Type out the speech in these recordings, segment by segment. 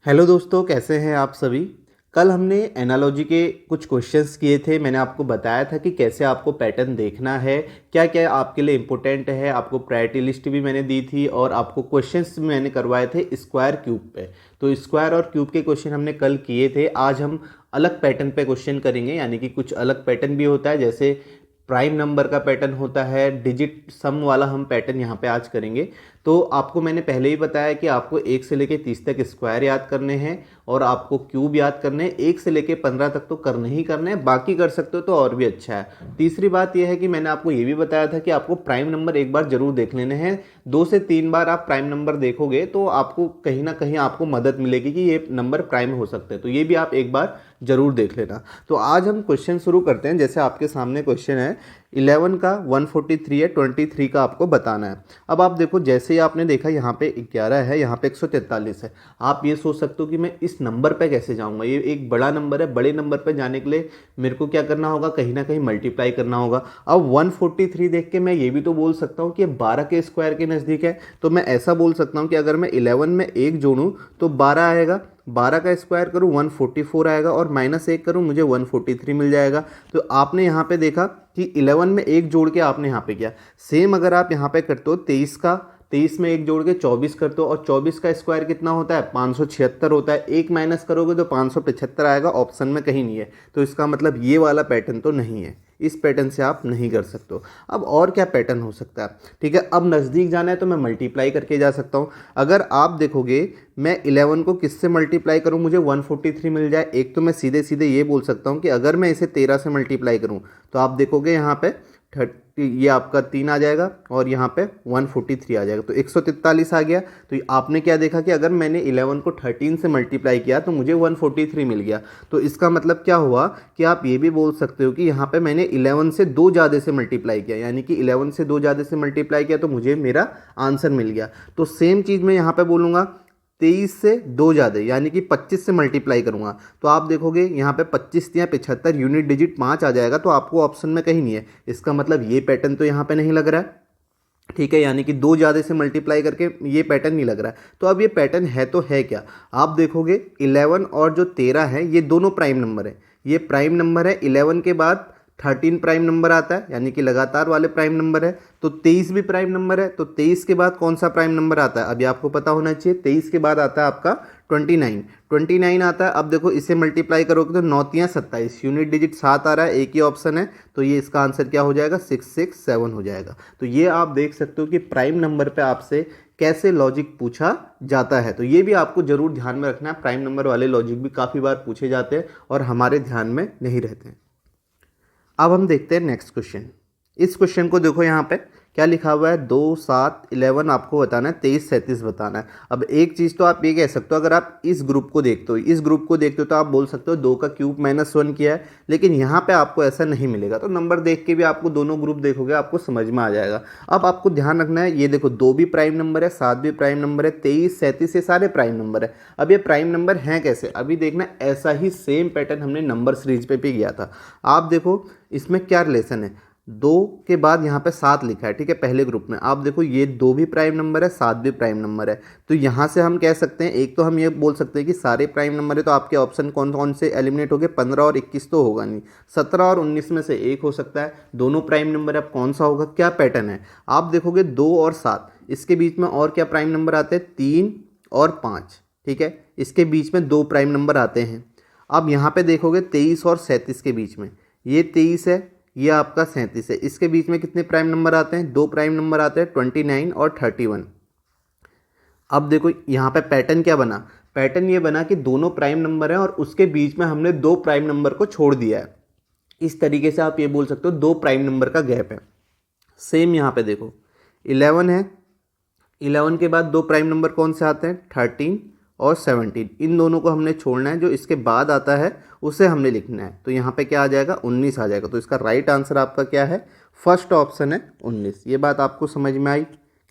Hello दोस्तों, कैसे हैं आप सभी। कल हमने एनालॉजी के कुछ क्वेश्चंस किए थे। मैंने आपको बताया था कि कैसे आपको पैटर्न देखना है, क्या क्या आपके लिए इम्पोर्टेंट है। आपको प्रायोरिटी लिस्ट भी मैंने दी थी और आपको क्वेश्चंस भी मैंने करवाए थे स्क्वायर क्यूब पे। तो स्क्वायर और क्यूब के क्वेश्चन हमने कल किए थे। आज हम अलग पैटर्न पे क्वेश्चन करेंगे, यानी कि कुछ अलग पैटर्न भी होता है, जैसे प्राइम नंबर का पैटर्न होता है, डिजिट सम वाला हम पैटर्न यहाँ पे आज करेंगे। तो आपको मैंने पहले ही बताया कि आपको 1 से लेके 30 तक स्क्वायर याद करने हैं और आपको क्यूब याद करने हैं। 1 से लेके 15 तक तो करने ही करने हैं, बाकी कर सकते हो तो और भी अच्छा है। तीसरी बात यह है कि मैंने आपको ये भी बताया था कि आपको प्राइम नंबर एक बार जरूर देख लेने हैं। 2 से 3 बार आप प्राइम नंबर देखोगे तो आपको कहीं ना कहीं आपको मदद मिलेगी कि ये नंबर प्राइम हो सकते हैं। तो ये भी आप एक बार जरूर देख लेना। तो आज हम क्वेश्चन शुरू करते हैं। जैसे आपके सामने क्वेश्चन है 11 का 143 है, 23 का आपको बताना है। अब आप देखो, जैसे ही आपने देखा यहाँ पे 11 है, यहाँ पे 143 है। आप ये सोच सकते हो कि मैं इस नंबर पे कैसे जाऊँगा, ये एक बड़ा नंबर है। बड़े नंबर पे जाने के लिए मेरे को क्या करना होगा, कहीं ना कहीं मल्टीप्लाई करना होगा। अब 143 देख के मैं ये भी तो बोल सकता हूँ कि 12 के स्क्वायर के नज़दीक है। तो मैं ऐसा बोल सकता हूँ कि अगर मैं 11 में 1 जोड़ूँ तो 12 आएगा, 12 का स्क्वायर करूँ 144 आएगा और -1 करूँ मुझे 143 मिल जाएगा। तो आपने यहाँ पे देखा कि 11 में 1 जोड़ के आपने यहाँ पे किया। सेम अगर आप यहाँ पे करते हो 23 में 1 जोड़ के 24 करते हो और 24 का स्क्वायर कितना होता है, 576 होता है। 1 माइनस करोगे तो 575 आएगा, ऑप्शन में कहीं नहीं है। तो इसका मतलब ये वाला पैटर्न तो नहीं है, इस पैटर्न से आप नहीं कर सकते हो। अब और क्या पैटर्न हो सकता है, ठीक है। अब नज़दीक जाना है तो मैं मल्टीप्लाई करके जा सकता हूँ। अगर आप देखोगे मैं 11 को किससे मल्टीप्लाई करूँ मुझे 143 मिल जाए। एक तो मैं सीधे सीधे ये बोल सकता हूँ कि अगर मैं इसे 13 से मल्टीप्लाई करूँ तो आप देखोगे यहाँ पे 30, ये आपका 3 आ जाएगा और यहाँ पे 143 आ जाएगा, तो 143 आ गया। तो आपने क्या देखा कि अगर मैंने 11 को 13 से मल्टीप्लाई किया तो मुझे 143 मिल गया। तो इसका मतलब क्या हुआ कि आप ये भी बोल सकते हो कि यहाँ पे मैंने 11 से 2 ज़्यादा से मल्टीप्लाई किया, यानी कि 11 से 2 ज़्यादा से मल्टीप्लाई किया तो मुझे मेरा आंसर मिल गया। तो सेम चीज़ मैं यहाँ पे बोलूँगा 23 से 2 ज़्यादा, यानी कि 25 से मल्टीप्लाई करूँगा तो आप देखोगे यहाँ पे 25 या 75 यूनिट डिजिट 5 आ जाएगा। तो आपको ऑप्शन में कहीं नहीं है। इसका मतलब ये पैटर्न तो यहाँ पे नहीं लग रहा है, ठीक है। यानी कि 2 ज़्यादा से मल्टीप्लाई करके ये पैटर्न नहीं लग रहा है। तो अब ये पैटर्न है तो है क्या, आप देखोगे 11 और जो 13 है ये दोनों प्राइम नंबर है। ये प्राइम नंबर है। 11 के बाद 13 प्राइम नंबर आता है, यानी कि लगातार वाले प्राइम नंबर है। तो 23 भी प्राइम नंबर है। तो 23 के बाद कौन सा प्राइम नंबर आता है, अभी आपको पता होना चाहिए। 23 के बाद आता है आपका 29 आता है। अब देखो इसे मल्टीप्लाई करोगे तो 9 तियाँ 27, यूनिट डिजिट 7 आ रहा है, एक ही ऑप्शन है। तो ये इसका आंसर क्या हो जाएगा, 667 हो जाएगा। तो ये आप देख सकते हो कि प्राइम नंबर पे आपसे कैसे लॉजिक पूछा जाता है। तो ये भी आपको जरूर ध्यान में रखना है। प्राइम नंबर वाले लॉजिक भी काफ़ी बार पूछे जाते हैं और हमारे ध्यान में नहीं रहते हैं। अब हम देखते हैं नेक्स्ट क्वेश्चन। इस क्वेश्चन को देखो, यहाँ पे क्या लिखा हुआ है, 2, 7, 11 आपको बताना है, 23, 37 बताना है। अब एक चीज़ तो आप ये कह सकते हो, अगर आप इस ग्रुप को देखते हो तो आप बोल सकते हो 2 का क्यूब -1 किया है। लेकिन यहाँ पे आपको ऐसा नहीं मिलेगा। तो नंबर देख के भी आपको दोनों ग्रुप देखोगे आपको समझ में आ जाएगा। अब आपको ध्यान रखना है, ये देखो 2 भी प्राइम नंबर है, 7 भी प्राइम नंबर है, 23, 37 ये सारे प्राइम नंबर है। अब ये प्राइम नंबर हैं कैसे, अभी देखना। ऐसा ही सेम पैटर्न हमने नंबर सीरीज पे भी किया था। आप देखो इसमें क्या रिलेशन है, 2 के बाद यहाँ पे 7 लिखा है, ठीक है, पहले ग्रुप में। आप देखो ये 2 भी प्राइम नंबर है, 7 भी प्राइम नंबर है। तो यहाँ से हम कह सकते हैं, एक तो हम ये बोल सकते हैं कि सारे प्राइम नंबर है। तो आपके ऑप्शन कौन कौन से एलिमिनेट हो गए, 15 और 21 तो होगा नहीं, 17 और 19 में से एक हो सकता है। दोनों प्राइम नंबर है, अब कौन सा होगा, क्या पैटर्न है। आप देखोगे 2 और 7, इसके बीच में और क्या प्राइम नंबर आते हैं, 3 और 5, ठीक है, इसके बीच में 2 प्राइम नंबर आते हैं। अब यहाँ पे देखोगे 23 और 37 के बीच में, ये 23 है, ये आपका 37 है। इसके बीच में कितने प्राइम नंबर आते हैं, 2 प्राइम नंबर आते हैं, 29 और 31। अब देखो यहाँ पे पैटर्न क्या बना, पैटर्न ये बना कि दोनों प्राइम नंबर हैं और उसके बीच में हमने 2 प्राइम नंबर को छोड़ दिया है। इस तरीके से आप ये बोल सकते हो 2 प्राइम नंबर का गैप है। सेम यहाँ पे देखो 11 है, 11 के बाद 2 प्राइम नंबर कौन से आते हैं, 13 और 17। इन दोनों को हमने छोड़ना है, जो इसके बाद आता है उसे हमने लिखना है। तो यहाँ पे क्या आ जाएगा, 19 आ जाएगा। तो इसका राइट आंसर आपका क्या है, फर्स्ट ऑप्शन है 19। ये बात आपको समझ में आई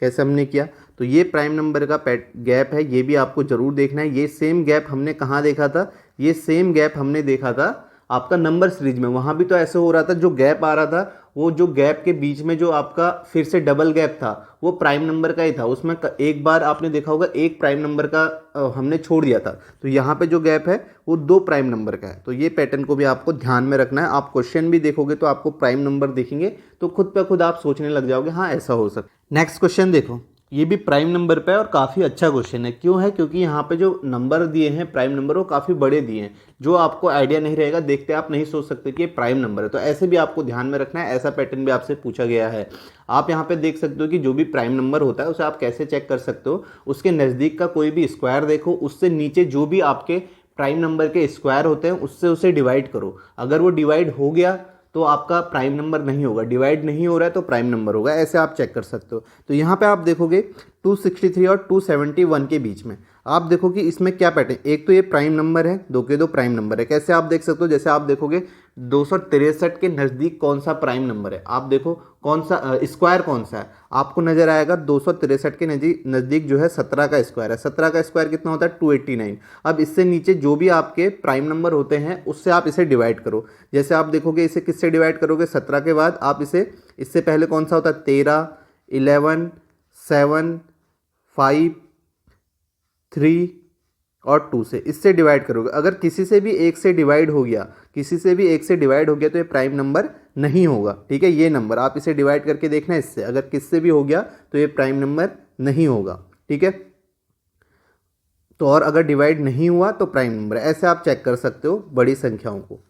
कैसे हमने किया। तो ये प्राइम नंबर का गैप है, ये भी आपको जरूर देखना है। ये सेम गैप हमने कहाँ देखा था, ये सेम गैप हमने देखा था आपका नंबर सीरीज में, वहाँ भी तो ऐसे हो रहा था, जो गैप आ रहा था वो जो गैप के बीच में जो आपका फिर से डबल गैप था वो प्राइम नंबर का ही था। उसमें एक बार आपने देखा होगा एक प्राइम नंबर का हमने छोड़ दिया था, तो यहाँ पे जो गैप है वो 2 प्राइम नंबर का है। तो ये पैटर्न को भी आपको ध्यान में रखना है। आप क्वेश्चन भी देखोगे तो आपको प्राइम नंबर दिखेंगे तो खुद पे खुद आप सोचने लग जाओगे हाँ ऐसा हो सकता है। नेक्स्ट क्वेश्चन देखो, ये भी प्राइम नंबर पे है और काफ़ी अच्छा क्वेश्चन है। क्यों है? क्योंकि यहाँ पे जो नंबर दिए हैं प्राइम नंबर वो काफ़ी बड़े दिए हैं, जो आपको आइडिया नहीं रहेगा देखते आप नहीं सोच सकते कि ये प्राइम नंबर है। तो ऐसे भी आपको ध्यान में रखना है, ऐसा पैटर्न भी आपसे पूछा गया है। आप यहाँ पे देख सकते हो कि जो भी प्राइम नंबर होता है उसे आप कैसे चेक कर सकते हो, उसके नज़दीक का कोई भी स्क्वायर देखो, उससे नीचे जो भी आपके प्राइम नंबर के स्क्वायर होते हैं उससे उसे डिवाइड करो। अगर वो डिवाइड हो गया तो आपका प्राइम नंबर नहीं होगा, डिवाइड नहीं हो रहा है तो प्राइम नंबर होगा। ऐसे आप चेक कर सकते हो। तो यहाँ पे आप देखोगे 263 और 271 के बीच में आप देखो कि इसमें क्या पैटर्न, एक तो ये प्राइम नंबर है, दो के दो प्राइम नंबर है। कैसे आप देख सकते हो? जैसे आप देखोगे 263 के नज़दीक कौन सा प्राइम नंबर है, आप देखो कौन सा स्क्वायर कौन सा है, आपको नजर आएगा 263 के नज़दीक जो है 17 का स्क्वायर है। 17 का स्क्वायर कितना होता है? 289। अब इससे नीचे जो भी आपके प्राइम नंबर होते हैं उससे आप इसे डिवाइड करो। जैसे आप देखोगे इसे किससे डिवाइड करोगे? 17 के बाद आप इसे, इससे पहले कौन सा होता है? 13, 11, 7, 5, 3 और 2 से, इससे डिवाइड करोगे। अगर किसी से भी एक से डिवाइड हो गया, किसी से भी एक से डिवाइड हो गया तो ये प्राइम नंबर नहीं होगा। ठीक है, ये नंबर आप इसे डिवाइड करके देखना इससे, अगर किससे भी हो गया तो ये प्राइम नंबर नहीं होगा। ठीक है, तो और अगर डिवाइड नहीं हुआ तो प्राइम नंबर है। ऐसे आप चेक कर सकते हो बड़ी संख्याओं को।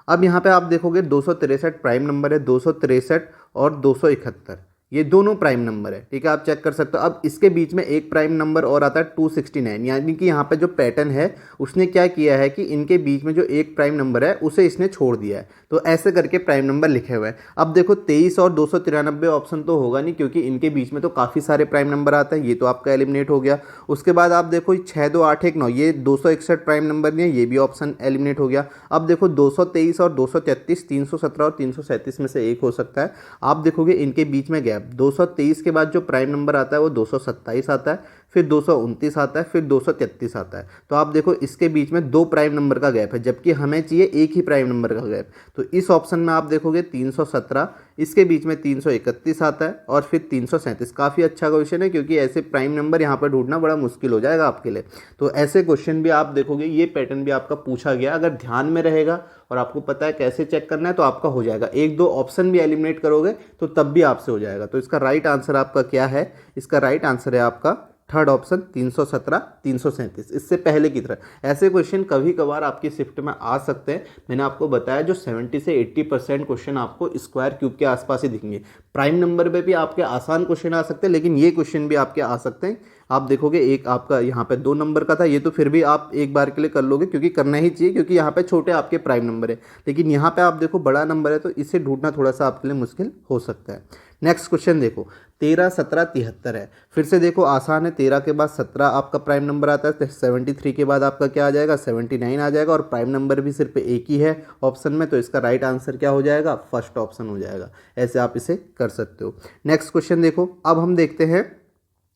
अब यहाँ पे आप देखोगे 263 प्राइम नंबर है, 263 और 271 ये दोनों प्राइम नंबर है। ठीक है, आप चेक कर सकते हो। अब इसके बीच में एक प्राइम नंबर और आता है 269, यानी कि यहाँ पे जो पैटर्न है उसने क्या किया है कि इनके बीच में जो एक प्राइम नंबर है उसे इसने छोड़ दिया है। तो ऐसे करके प्राइम नंबर लिखे हुए हैं। अब देखो 23 और 293 ऑप्शन तो होगा नहीं, क्योंकि इनके बीच में तो काफ़ी सारे प्राइम नंबर आते हैं, ये तो आपका एलिमिनेट हो गया। उसके बाद आप देखो 6, 2, 8, 1, 9 ये 261 प्राइम नंबर नहीं है, ये भी ऑप्शन एलिमिनेट हो गया। अब देखो 223 और 233, 317 और 337 में से एक हो सकता है। आप देखोगे इनके बीच में गैप, 223 के बाद जो प्राइम नंबर आता है वो 227 आता है, फिर 229 आता है, फिर 233 आता है। तो आप देखो इसके बीच में 2 प्राइम नंबर का गैप है, जबकि हमें चाहिए एक ही प्राइम नंबर का गैप। तो इस ऑप्शन में आप देखोगे 317, इसके बीच में 331 आता है और फिर 337। काफ़ी अच्छा क्वेश्चन है, क्योंकि ऐसे प्राइम नंबर यहाँ पर ढूंढना बड़ा मुश्किल हो जाएगा आपके लिए। तो ऐसे क्वेश्चन भी आप देखोगे, ये पैटर्न भी आपका पूछा गया, अगर ध्यान में रहेगा और आपको पता है कैसे चेक करना है तो आपका हो जाएगा। एक दो ऑप्शन भी एलिमिनेट करोगे तो तब भी आपसे हो जाएगा। तो इसका राइट आंसर आपका क्या है? इसका राइट आंसर है आपका थर्ड ऑप्शन 317, 337, इससे पहले की तरह। ऐसे क्वेश्चन कभी कभार आपकी शिफ्ट में आ सकते हैं। मैंने आपको बताया जो 70 से 80% क्वेश्चन आपको स्क्वायर क्यूब के आसपास ही दिखेंगे। प्राइम नंबर पे भी आपके आसान क्वेश्चन आ सकते हैं, लेकिन ये क्वेश्चन भी आपके आ सकते हैं। आप देखोगे एक आपका यहाँ पे 2 नंबर का था, ये तो फिर भी आप एक बार के लिए कर लोगे, क्योंकि करना ही चाहिए, क्योंकि यहाँ पे छोटे आपके प्राइम नंबर है। लेकिन यहाँ पे आप देखो बड़ा नंबर है, तो इसे ढूंढना थोड़ा सा आपके लिए मुश्किल हो सकता है। नेक्स्ट क्वेश्चन देखो 13, 17, 73 है। फिर से देखो आसान है, 13 के बाद 17 आपका प्राइम नंबर आता है, 73 के बाद आपका क्या आ जाएगा? 79 आ जाएगा, और प्राइम नंबर भी सिर्फ एक ही है ऑप्शन में। तो इसका राइट आंसर क्या हो जाएगा? फर्स्ट ऑप्शन हो जाएगा। ऐसे आप इसे कर सकते हो। नेक्स्ट क्वेश्चन देखो, अब हम देखते हैं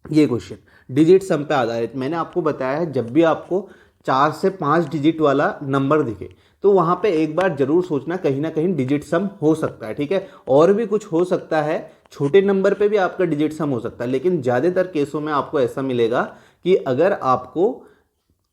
ये क्वेश्चन डिजिट सम पे आधारित। मैंने आपको बताया है जब भी आपको 4 से 5 डिजिट वाला नंबर दिखे तो वहाँ पे एक बार जरूर सोचना कहीं ना कहीं डिजिट सम हो सकता है। ठीक है, और भी कुछ हो सकता है, छोटे नंबर पे भी आपका डिजिट सम हो सकता है, लेकिन ज़्यादातर केसों में आपको ऐसा मिलेगा कि अगर आपको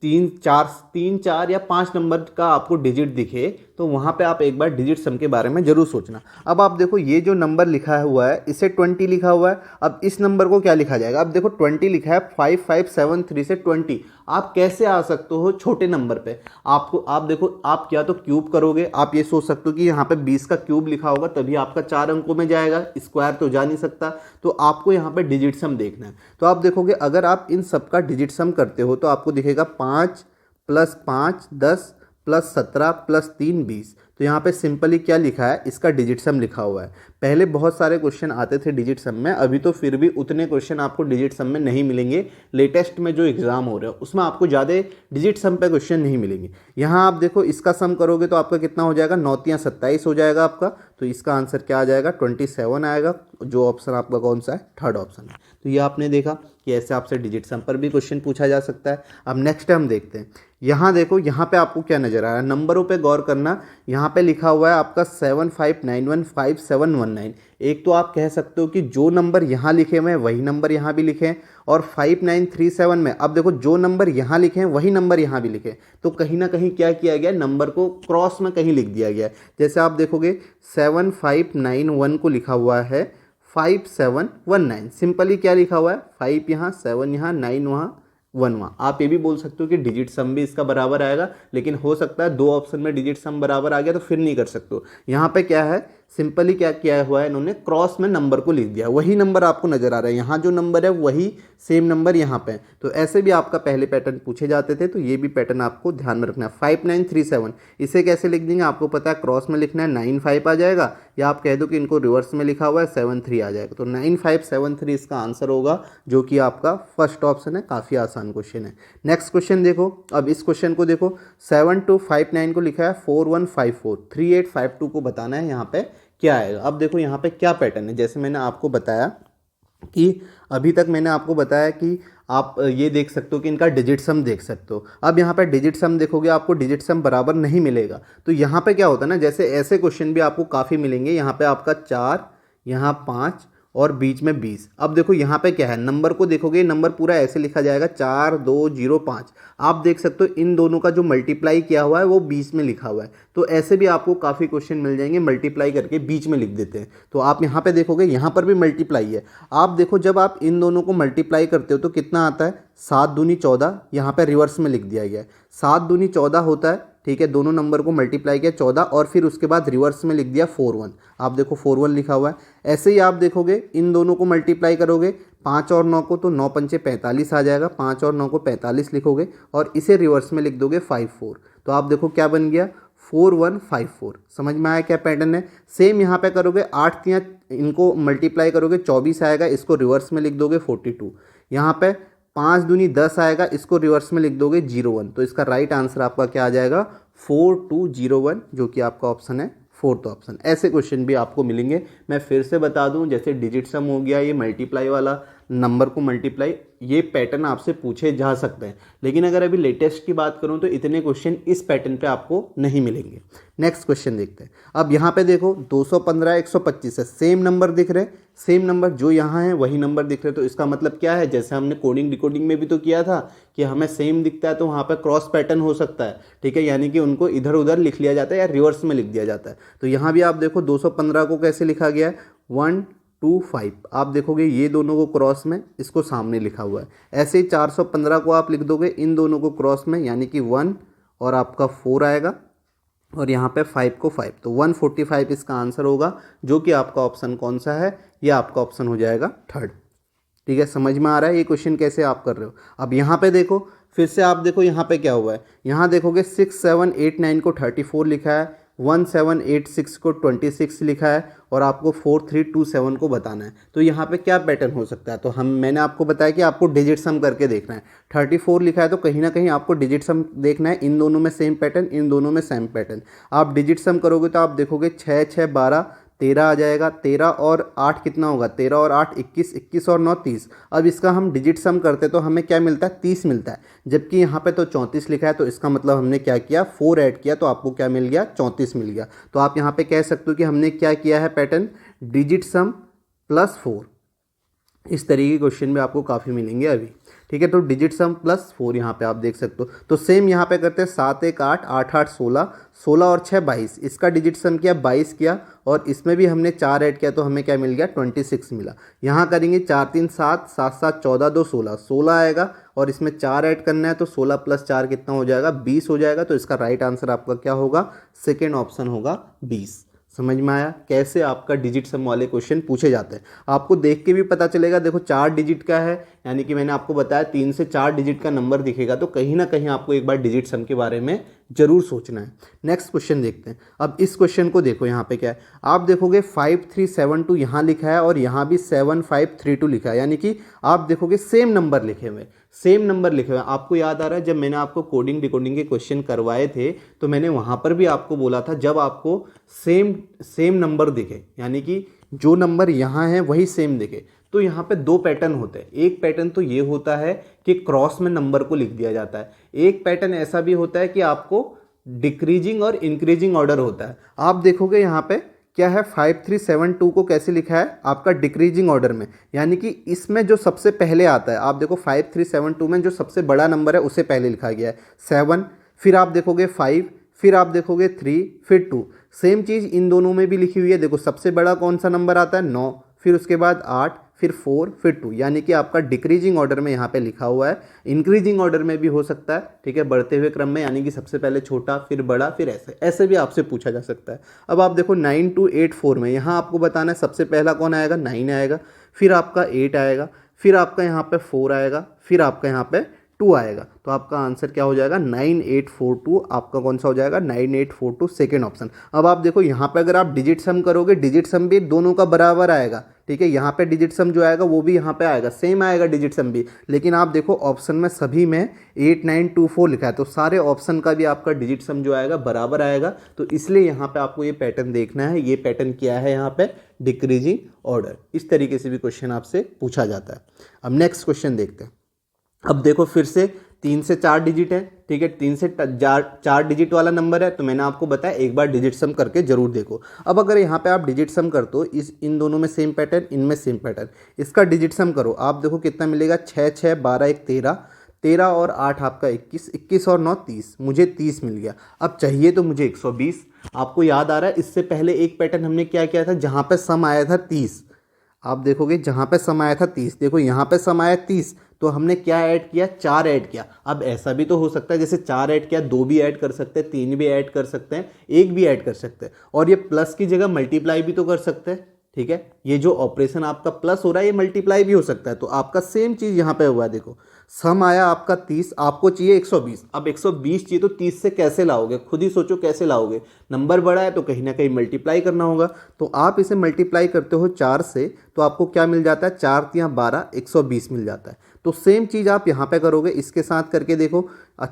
3, 4 या 5 नंबर का आपको डिजिट दिखे तो वहाँ पे आप एक बार डिजिट सम के बारे में जरूर सोचना। अब आप देखो ये जो नंबर लिखा हुआ है इसे 20 लिखा हुआ है। अब इस नंबर को क्या लिखा जाएगा? अब देखो 20 लिखा है, 5, 5, 7, 3 से 20। आप कैसे आ सकते हो छोटे नंबर पे? आपको आप देखो, आप क्या तो क्यूब करोगे, आप ये सोच सकते हो कि यहाँ पे 20 का क्यूब लिखा होगा तभी आपका 4 अंकों में जाएगा, स्क्वायर तो जा नहीं सकता। तो आपको यहाँ पे डिजिट सम देखना है। तो आप देखोगे अगर आप इन सब का डिजिट सम करते हो तो आपको दिखेगा 5 + 5 10 + 17 + 3 20। तो यहाँ पे सिंपली क्या लिखा है? इसका डिजिट सम लिखा हुआ है। पहले बहुत सारे क्वेश्चन आते थे डिजिट सम में, अभी तो फिर भी उतने क्वेश्चन आपको डिजिट सम में नहीं मिलेंगे। लेटेस्ट में जो एग्जाम हो रहा है उसमें आपको ज़्यादा डिजिट सम पे क्वेश्चन नहीं मिलेंगे। यहाँ आप देखो इसका सम करोगे तो आपका कितना हो जाएगा, 9 तियां 27 हो जाएगा आपका। तो इसका आंसर क्या आ जाएगा, 27 आएगा, जो ऑप्शन आपका कौन सा है, थर्ड ऑप्शन है। तो ये आपने देखा कि ऐसे आपसे डिजिट सम पर भी क्वेश्चन पूछा जा सकता है। अब नेक्स्ट हम देखते हैं, यहाँ देखो यहाँ पे आपको क्या नजर आ रहा है, नंबरों पे गौर करना। यहाँ पे लिखा हुआ है आपका 75915719। एक तो आप कह सकते हो कि जो नंबर यहाँ लिखे हुए हैं वही नंबर यहाँ भी लिखे हैं, और 5937 में अब देखो जो नंबर यहाँ लिखे हैं वही नंबर यहाँ भी लिखे हैं। तो कहीं ना कहीं क्या किया गया, नंबर को क्रॉस में कहीं लिख दिया गया है। जैसे आप देखोगे 7591 को लिखा हुआ है 5719, सिंपली क्या लिखा हुआ है, 5 यहाँ, 7 यहाँ, 9 वहाँ, 1 वहाँ। आप ये भी बोल सकते हो कि डिजिट सम भी इसका बराबर आएगा, लेकिन हो सकता है दो ऑप्शन में डिजिट सम बराबर आ गया तो फिर नहीं कर सकते हो। यहाँ पे क्या है, सिंपली क्या किया हुआ है इन्होंने, क्रॉस में नंबर को लिख दिया, वही नंबर आपको नजर आ रहा है, यहाँ जो नंबर है वही सेम नंबर यहाँ पे है। तो ऐसे भी आपका पहले पैटर्न पूछे जाते थे, तो ये भी पैटर्न आपको ध्यान में रखना है। 5937 इसे कैसे लिख देंगे, आपको पता है क्रॉस में लिखना है, 95 आ जाएगा, या आप कह दो कि इनको रिवर्स में लिखा हुआ है 73 आ जाएगा। तो 9573 इसका आंसर होगा, जो कि आपका फर्स्ट ऑप्शन है। काफ़ी आसान क्वेश्चन है। नेक्स्ट क्वेश्चन देखो, अब इस क्वेश्चन को देखो, 7259 को लिखा है 4154, 3852 को बताना है यहाँ पे क्या आएगा। अब देखो यहाँ पे क्या पैटर्न है, जैसे मैंने आपको बताया कि अभी तक मैंने आपको बताया कि आप ये देख सकते हो कि इनका डिजिट सम देख सकते हो। अब यहाँ पे डिजिट सम देखोगे, आपको डिजिट सम बराबर नहीं मिलेगा। तो यहाँ पे क्या होता है ना, जैसे ऐसे क्वेश्चन भी आपको काफ़ी मिलेंगे। यहाँ पे आपका 4, यहाँ 5 और बीच में 20। अब देखो यहाँ पे क्या है, नंबर को देखोगे, नंबर पूरा ऐसे लिखा जाएगा 4205। आप देख सकते हो इन दोनों का जो मल्टीप्लाई किया हुआ है वो 20 में लिखा हुआ है। तो ऐसे भी आपको काफ़ी क्वेश्चन मिल जाएंगे, मल्टीप्लाई करके बीच में लिख देते हैं। तो आप यहाँ पे देखोगे, यहाँ पर भी मल्टीप्लाई है। आप देखो जब आप इन दोनों को मल्टीप्लाई करते हो तो कितना आता है, 7 दूनी 14, यहाँ पे रिवर्स में लिख दिया गया है। 7 दूनी 14 होता है, ठीक है, दोनों नंबर को मल्टीप्लाई किया 14, और फिर उसके बाद रिवर्स में लिख दिया 41। आप देखो 41 लिखा हुआ है। ऐसे ही आप देखोगे इन दोनों को मल्टीप्लाई करोगे, 5 और 9 को, तो 9 पंचे 45 आ जाएगा, 5 और 9 को 45 लिखोगे, और इसे रिवर्स में लिख दोगे 54। तो आप देखो क्या बन गया, 4154। समझ में आया क्या पैटर्न है। सेम यहाँ पे करोगे, 8 तियां इनको मल्टीप्लाई करोगे 24 आएगा, इसको रिवर्स में लिख दोगे 42। यहाँ पे 5 दूनी 10 आएगा, इसको रिवर्स में लिख दोगे 01। तो इसका राइट आंसर आपका क्या आ जाएगा, 4201, जो कि आपका ऑप्शन है फोर्थ ऑप्शन। ऐसे क्वेश्चन भी आपको मिलेंगे। मैं फिर से बता दूं, जैसे डिजिट सम हो गया, ये मल्टीप्लाई वाला, नंबर को मल्टीप्लाई, ये पैटर्न आपसे पूछे जा सकते हैं। लेकिन अगर अभी लेटेस्ट की बात करूं तो इतने क्वेश्चन इस पैटर्न पे आपको नहीं मिलेंगे। नेक्स्ट क्वेश्चन देखते हैं। अब यहाँ पे देखो 215 125 है, सेम नंबर दिख रहे हैं, सेम नंबर जो यहाँ है वही नंबर दिख रहे हैं। तो इसका मतलब क्या है, जैसे हमने कोडिंग डिकोडिंग में भी तो किया था कि हमें सेम दिखता है तो वहाँ पर क्रॉस पैटर्न हो सकता है, ठीक है, यानी कि उनको इधर उधर लिख लिया जाता है या रिवर्स में लिख दिया जाता है। तो यहाँ भी आप देखो 215 को कैसे लिखा गया है, 125। आप देखोगे ये दोनों को क्रॉस में, इसको सामने लिखा हुआ है। ऐसे ही 415 को आप लिख दोगे इन दोनों को क्रॉस में, यानी कि 1 और आपका 4 आएगा, और यहाँ पे 5 को 5, तो 145 इसका आंसर होगा, जो कि आपका ऑप्शन कौन सा है, ये आपका ऑप्शन हो जाएगा थर्ड। ठीक है, समझ में आ रहा है ये क्वेश्चन कैसे आप कर रहे हो। अब यहाँ पे देखो, फिर से आप देखो यहाँ पे क्या हुआ है, यहाँ देखोगे 6789 को 34 लिखा है, 1786 को 26 लिखा है, और आपको 4327 को बताना है। तो यहाँ पे क्या पैटर्न हो सकता है, तो मैंने आपको बताया कि आपको डिजिट सम करके देखना है। 34 लिखा है तो कहीं ना कहीं आपको डिजिट सम देखना है, इन दोनों में सेम पैटर्न, इन दोनों में सेम पैटर्न। आप डिजिट सम करोगे तो आप देखोगे 6 6 12 13 आ जाएगा, 13 और 8 कितना होगा, 13 और 8 21, 21 और 9 30। अब इसका हम डिजिट सम करते तो हमें क्या मिलता है, 30 मिलता है, जबकि यहाँ पे तो 34 लिखा है। तो इसका मतलब हमने क्या किया, 4 ऐड किया, तो आपको क्या मिल गया, 34 मिल गया। तो आप यहाँ पे कह सकते हो कि हमने क्या किया है, पैटर्न डिजिट सम प्लस 4। इस तरीके के क्वेश्चन भी आपको काफ़ी मिलेंगे अभी, ठीक है। तो डिजिट सम प्लस 4 यहाँ पे आप देख सकते हो। तो सेम यहाँ पे करते हैं, 7 1 8 8 8 16, 16 और 6 22, इसका डिजिट सम किया 22 किया, और इसमें भी हमने 4 ऐड किया तो हमें क्या मिल गया, 26 मिला। यहाँ करेंगे 4 3 7 7 7 14 2 16, 16 आएगा, और इसमें 4 ऐड करना है तो 16 + 4 कितना हो जाएगा, 20 हो जाएगा। तो इसका राइट आंसर आपका क्या होगा, सेकेंड ऑप्शन होगा 20। समझ में आया कैसे आपका डिजिट सम वाले क्वेश्चन पूछे जाते हैं। आपको देख के भी पता चलेगा, देखो 4 डिजिट का है, यानी कि मैंने आपको बताया 3 से 4 डिजिट का नंबर दिखेगा तो कहीं ना कहीं आपको एक बार डिजिट सम के बारे में जरूर सोचना है। नेक्स्ट क्वेश्चन देखते हैं। अब इस क्वेश्चन को देखो, यहाँ पे क्या है, आप देखोगे 5372 यहाँ लिखा है और यहाँ भी 7532 लिखा है, यानी कि आप देखोगे सेम नंबर लिखे हुए, सेम नंबर लिखे हुए। आपको याद आ रहा है जब मैंने आपको कोडिंग डिकोडिंग के क्वेश्चन करवाए थे तो मैंने वहाँ पर भी आपको बोला था जब आपको सेम सेम नंबर दिखे, यानी कि जो नंबर यहाँ है वही सेम दिखे, तो यहाँ पे दो पैटर्न होते हैं। एक पैटर्न तो ये होता है कि क्रॉस में नंबर को लिख दिया जाता है, एक पैटर्न ऐसा भी होता है कि आपको डिक्रीजिंग और इंक्रीजिंग ऑर्डर होता है। आप देखोगे यहाँ पे क्या है, 5372 को कैसे लिखा है आपका डिक्रीजिंग ऑर्डर में, यानी कि इसमें जो सबसे पहले आता है, आप देखो 5372 में जो सबसे बड़ा नंबर है उसे पहले लिखा गया है 7, फिर आप देखोगे 5, फिर आप देखोगे 3, फिर 2। सेम चीज़ इन दोनों में भी लिखी हुई है। देखो सबसे बड़ा कौन सा नंबर आता है 9, फिर उसके बाद 8, फिर 4, फिर 2, यानी कि आपका डिक्रीजिंग ऑर्डर में यहाँ पे लिखा हुआ है। इंक्रीजिंग ऑर्डर में भी हो सकता है, ठीक है, बढ़ते हुए क्रम में, यानी कि सबसे पहले छोटा फिर बड़ा फिर ऐसे ऐसे भी आपसे पूछा जा सकता है। अब आप देखो 9284 में यहाँ आपको बताना है सबसे पहला कौन आएगा, 9 आएगा, फिर आपका 8 आएगा, फिर आपका यहाँ पे 4 आएगा, फिर आपका यहाँ पे 2 आएगा। तो आपका आंसर क्या हो जाएगा, 9842 आपका कौन सा हो जाएगा, 9842 सेकेंड ऑप्शन। अब आप देखो यहाँ पे अगर आप डिजिट सम करोगे, डिजिट सम भी दोनों का बराबर आएगा, ठीक है, यहाँ पे डिजिट सम जो आएगा वो भी यहाँ पे आएगा, सेम आएगा डिजिट सम भी, लेकिन आप देखो ऑप्शन में सभी में 8924 लिखा है, तो सारे ऑप्शन का भी आपका डिजिट सम जो आएगा बराबर आएगा। तो इसलिए यहाँ पे आपको ये पैटर्न देखना है, ये पैटर्न क्या है यहाँ पे, डिक्रीजिंग ऑर्डर। इस तरीके से भी क्वेश्चन आपसे पूछा जाता है। अब नेक्स्ट क्वेश्चन देखते हैं। अब देखो फिर से 3 से 4 डिजिट है, ठीक है, 3 से 4 डिजिट वाला नंबर है, तो मैंने आपको बताया एक बार डिजिट सम करके जरूर देखो। अब अगर यहाँ पे आप डिजिट सम करते हो, इन दोनों में सेम पैटर्न, इनमें सेम पैटर्न, इसका डिजिट सम करो, आप देखो कितना मिलेगा, 6 6 12 1 13, 13 और 8 आपका 21, 21 और 9 30, मुझे 30 मिल गया। अब चाहिए तो मुझे 120। आपको याद आ रहा है इससे पहले एक पैटर्न हमने क्या किया था, जहाँ पे सम आया था 30, आप देखोगे जहाँ पे सम आया था 30, देखो यहाँ पे सम आया 30, तो हमने क्या ऐड किया, 4 ऐड किया। अब ऐसा भी तो हो सकता है जैसे 4 ऐड किया, 2 भी ऐड कर सकते हैं, 3 भी ऐड कर सकते हैं, 1 भी ऐड कर सकते हैं, और ये प्लस की जगह मल्टीप्लाई भी तो कर सकते हैं, ठीक है। ये जो ऑपरेशन आपका प्लस हो रहा है ये मल्टीप्लाई भी हो सकता है। तो आपका सेम चीज़ यहाँ पे हुआ है, देखो सम आया आपका 30, आपको चाहिए 120। अब 120 चाहिए तो 30 से कैसे लाओगे, खुद ही सोचो कैसे लाओगे, नंबर बड़ा है तो कहीं ना कहीं मल्टीप्लाई करना होगा। तो आप इसे मल्टीप्लाई करते हो 4 से, तो आपको क्या मिल जाता है, 4 3 12, 120 मिल जाता है। तो सेम चीज़ आप यहाँ पे करोगे, इसके साथ करके देखो,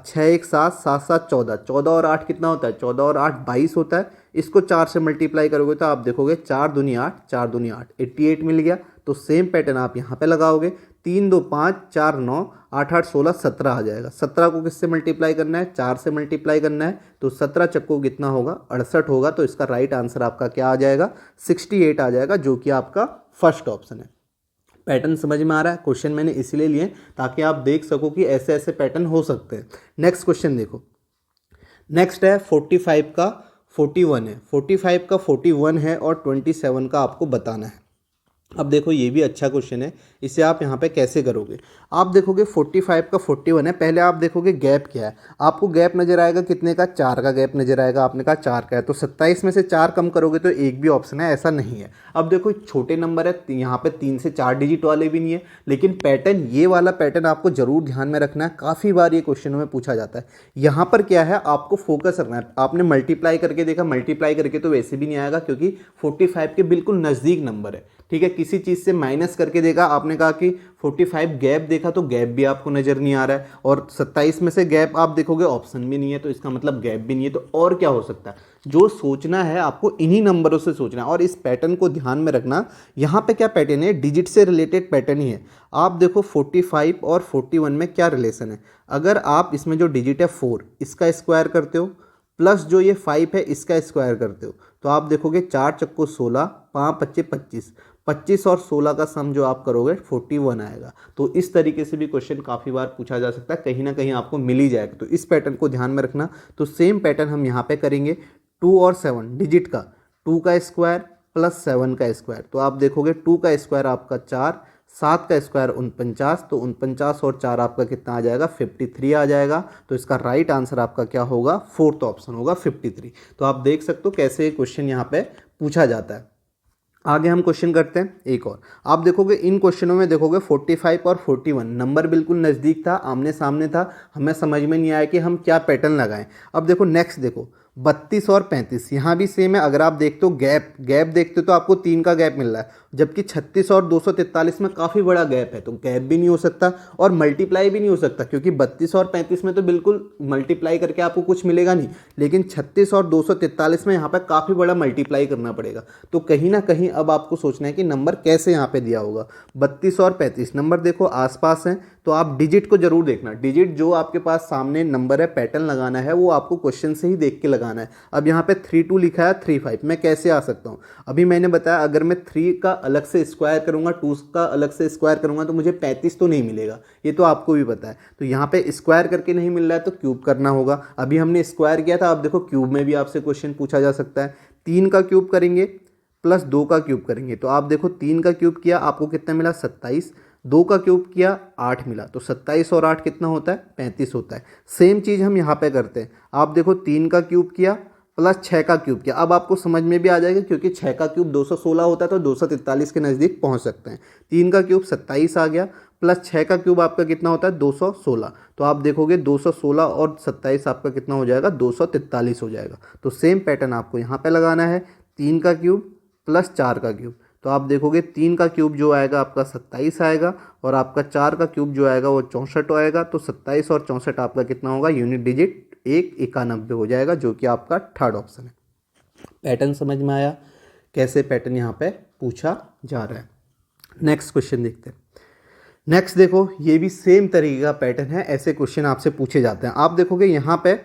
6 1 7, 7 7 14, 14 और 8 कितना होता है, 14 और 8 22 होता है। इसको 4 से मल्टीप्लाई करोगे तो आप देखोगे 4 दूनी 8, 4 दूनी 8, 88 मिल गया। तो सेम पैटर्न आप यहाँ पे लगाओगे, 3 2 5 4 9 8 8 16 17 आ जाएगा। 17 को किससे मल्टीप्लाई करना है, 4 से मल्टीप्लाई करना है, तो 17 चक्को कितना होगा, 68 होगा। तो इसका राइट आंसर आपका क्या आ जाएगा, 68 आ जाएगा, जो कि आपका फर्स्ट ऑप्शन है। पैटर्न समझ में आ रहा है, क्वेश्चन मैंने इसीलिए लिए ताकि आप देख सको कि ऐसे ऐसे पैटर्न हो सकते हैं। नेक्स्ट क्वेश्चन देखो, नेक्स्ट है 45 का 41 है, 45 का 41 है और 27 का आपको बताना है। अब देखो ये भी अच्छा क्वेश्चन है, इसे आप यहाँ पे कैसे करोगे। आप देखोगे 45 का 41 है, पहले आप देखोगे गैप क्या है, आपको गैप नजर आएगा कितने का, 4 का गैप नजर आएगा, आपने कहा 4 का है, तो 27 में से 4 कम करोगे तो एक भी ऑप्शन है, ऐसा नहीं है। अब देखो छोटे नंबर है, यहाँ पे 3 से 4 डिजिट वाले भी नहीं है, लेकिन पैटर्न, ये वाला पैटर्न आपको जरूर ध्यान में रखना है, काफ़ी बार ये क्वेश्चन में पूछा जाता है। यहाँ पर क्या है, आपको फोकस रखना है। आपने मल्टीप्लाई करके देखा, मल्टीप्लाई करके तो वैसे भी नहीं आएगा क्योंकि 45 के बिल्कुल नज़दीक नंबर है, ठीक है। किसी चीज़ से माइनस करके देखा, आपने कहा कि 45 गैप देखा तो गैप भी आपको नज़र नहीं आ रहा है, और 27 में से गैप आप देखोगे ऑप्शन भी नहीं है, तो इसका मतलब गैप भी नहीं है। तो और क्या हो सकता है, जो सोचना है आपको इन्हीं नंबरों से सोचना है, और इस पैटर्न को ध्यान में रखना। यहाँ पे क्या पैटर्न है, डिजिट से रिलेटेड पैटर्न ही है। आप देखो 45 और 41 में क्या रिलेशन है, अगर आप इसमें जो डिजिट है 4, इसका स्क्वायर करते हो, प्लस जो ये 5 है इसका स्क्वायर करते हो, तो आप देखोगे 4 चक्को 16, 5 25 25, 25 और 16 का सम जो आप करोगे 41 आएगा। तो इस तरीके से भी क्वेश्चन काफ़ी बार पूछा जा सकता है, कहीं ना कहीं आपको मिल ही जाएगा। तो इस पैटर्न को ध्यान में रखना। तो सेम पैटर्न हम यहाँ पे करेंगे, 2 और 7 डिजिट का, 2 का स्क्वायर प्लस 7 का स्क्वायर, तो आप देखोगे 2 का स्क्वायर आपका 4, 7 का स्क्वायर 49, तो 49 और 4 आपका कितना आ जाएगा, 53 आ जाएगा। तो इसका राइट आंसर आपका क्या होगा, फोर्थ ऑप्शन होगा 53। तो आप देख सकते हो कैसे क्वेश्चन यहाँ पे पूछा जाता है। आगे हम क्वेश्चन करते हैं एक और। आप देखोगे इन क्वेश्चनों में देखोगे 45 और 41 नंबर बिल्कुल नज़दीक था, आमने सामने था, हमें समझ में नहीं आया कि हम क्या पैटर्न लगाएं। अब देखो नेक्स्ट देखो 32 और 35 यहाँ भी सेम है। अगर आप देखते हो गैप देखते हो तो आपको 3 का गैप मिल रहा है, जबकि 36 और 243 में काफ़ी बड़ा गैप है, तो गैप भी नहीं हो सकता और मल्टीप्लाई भी नहीं हो सकता, क्योंकि 32 और 35 में तो बिल्कुल मल्टीप्लाई करके आपको कुछ मिलेगा नहीं, लेकिन 36 और 243 में यहाँ पर काफ़ी बड़ा मल्टीप्लाई करना पड़ेगा। तो कहीं ना कहीं अब आपको सोचना है कि नंबर कैसे यहाँ पे दिया होगा। 32 और 35 नंबर देखो आसपास हैं, तो आप डिजिट को जरूर देखना। डिजिट जो आपके पास सामने नंबर है, पैटर्न लगाना है, वो आपको क्वेश्चन से ही देख के लगाना है। अब यहाँ पे 32 लिखा है, 35 मैं कैसे आ सकता हूँ? अभी मैंने बताया अगर मैं 3 का अलग से स्क्वायर करूँगा, 2 का अलग से स्क्वायर करूँगा तो मुझे 35 तो नहीं मिलेगा, ये तो आपको भी पता है। तो यहाँ पे स्क्वायर करके नहीं मिल रहा है तो क्यूब करना होगा। अभी हमने स्क्वायर किया था, अब देखो क्यूब में भी आपसे क्वेश्चन पूछा जा सकता है। 3 का क्यूब करेंगे प्लस 2 का क्यूब करेंगे, तो आप देखो 3 का क्यूब किया आपको कितना मिला 27, 2 का क्यूब किया 8 मिला, तो 27 और 8 कितना होता है 35 होता है। सेम चीज़ हम यहाँ पे करते हैं। आप देखो 3 का क्यूब किया प्लस 6 का क्यूब किया, अब आपको समझ में भी आ जाएगा क्योंकि 6 का क्यूब 216 होता है, तो 243 के नज़दीक पहुँच सकते हैं। 3 का क्यूब 27 आ गया, प्लस 6 का क्यूब आपका कितना होता है 216, तो आप देखोगे 216 और 27 आपका कितना हो जाएगा 243 हो जाएगा। तो सेम पैटर्न आपको यहाँ पे लगाना है, 3 का क्यूब प्लस 4 का क्यूब, तो आप देखोगे 3 का क्यूब जो आएगा आपका 27 आएगा और आपका 4 का क्यूब जो आएगा वो 64 आएगा। तो 27 और 64 आपका कितना होगा यूनिट डिजिट 191 हो जाएगा, जो कि आपका थर्ड ऑप्शन है। पैटर्न समझ में आया कैसे पैटर्न यहाँ पे पूछा जा रहा है। नेक्स्ट क्वेश्चन देखते हैं। नेक्स्ट देखो ये भी सेम तरीके का पैटर्न है, ऐसे क्वेश्चन आपसे पूछे जाते हैं। आप देखोगे यहाँ पे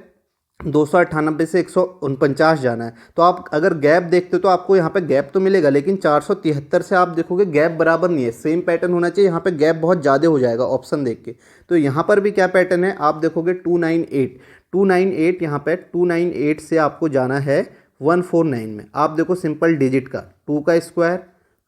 298 से 149 जाना है, तो आप अगर गैप देखते हो तो आपको यहाँ पे गैप तो मिलेगा, लेकिन 473 से आप देखोगे गैप बराबर नहीं है, सेम पैटर्न होना चाहिए, यहाँ पे गैप बहुत ज़्यादा हो जाएगा ऑप्शन देख के। तो यहाँ पर भी क्या पैटर्न है आप देखोगे 298 यहाँ पे 298 से आपको जाना है 149 में। आप देखो सिंपल डिजिट का 2 का स्क्वायर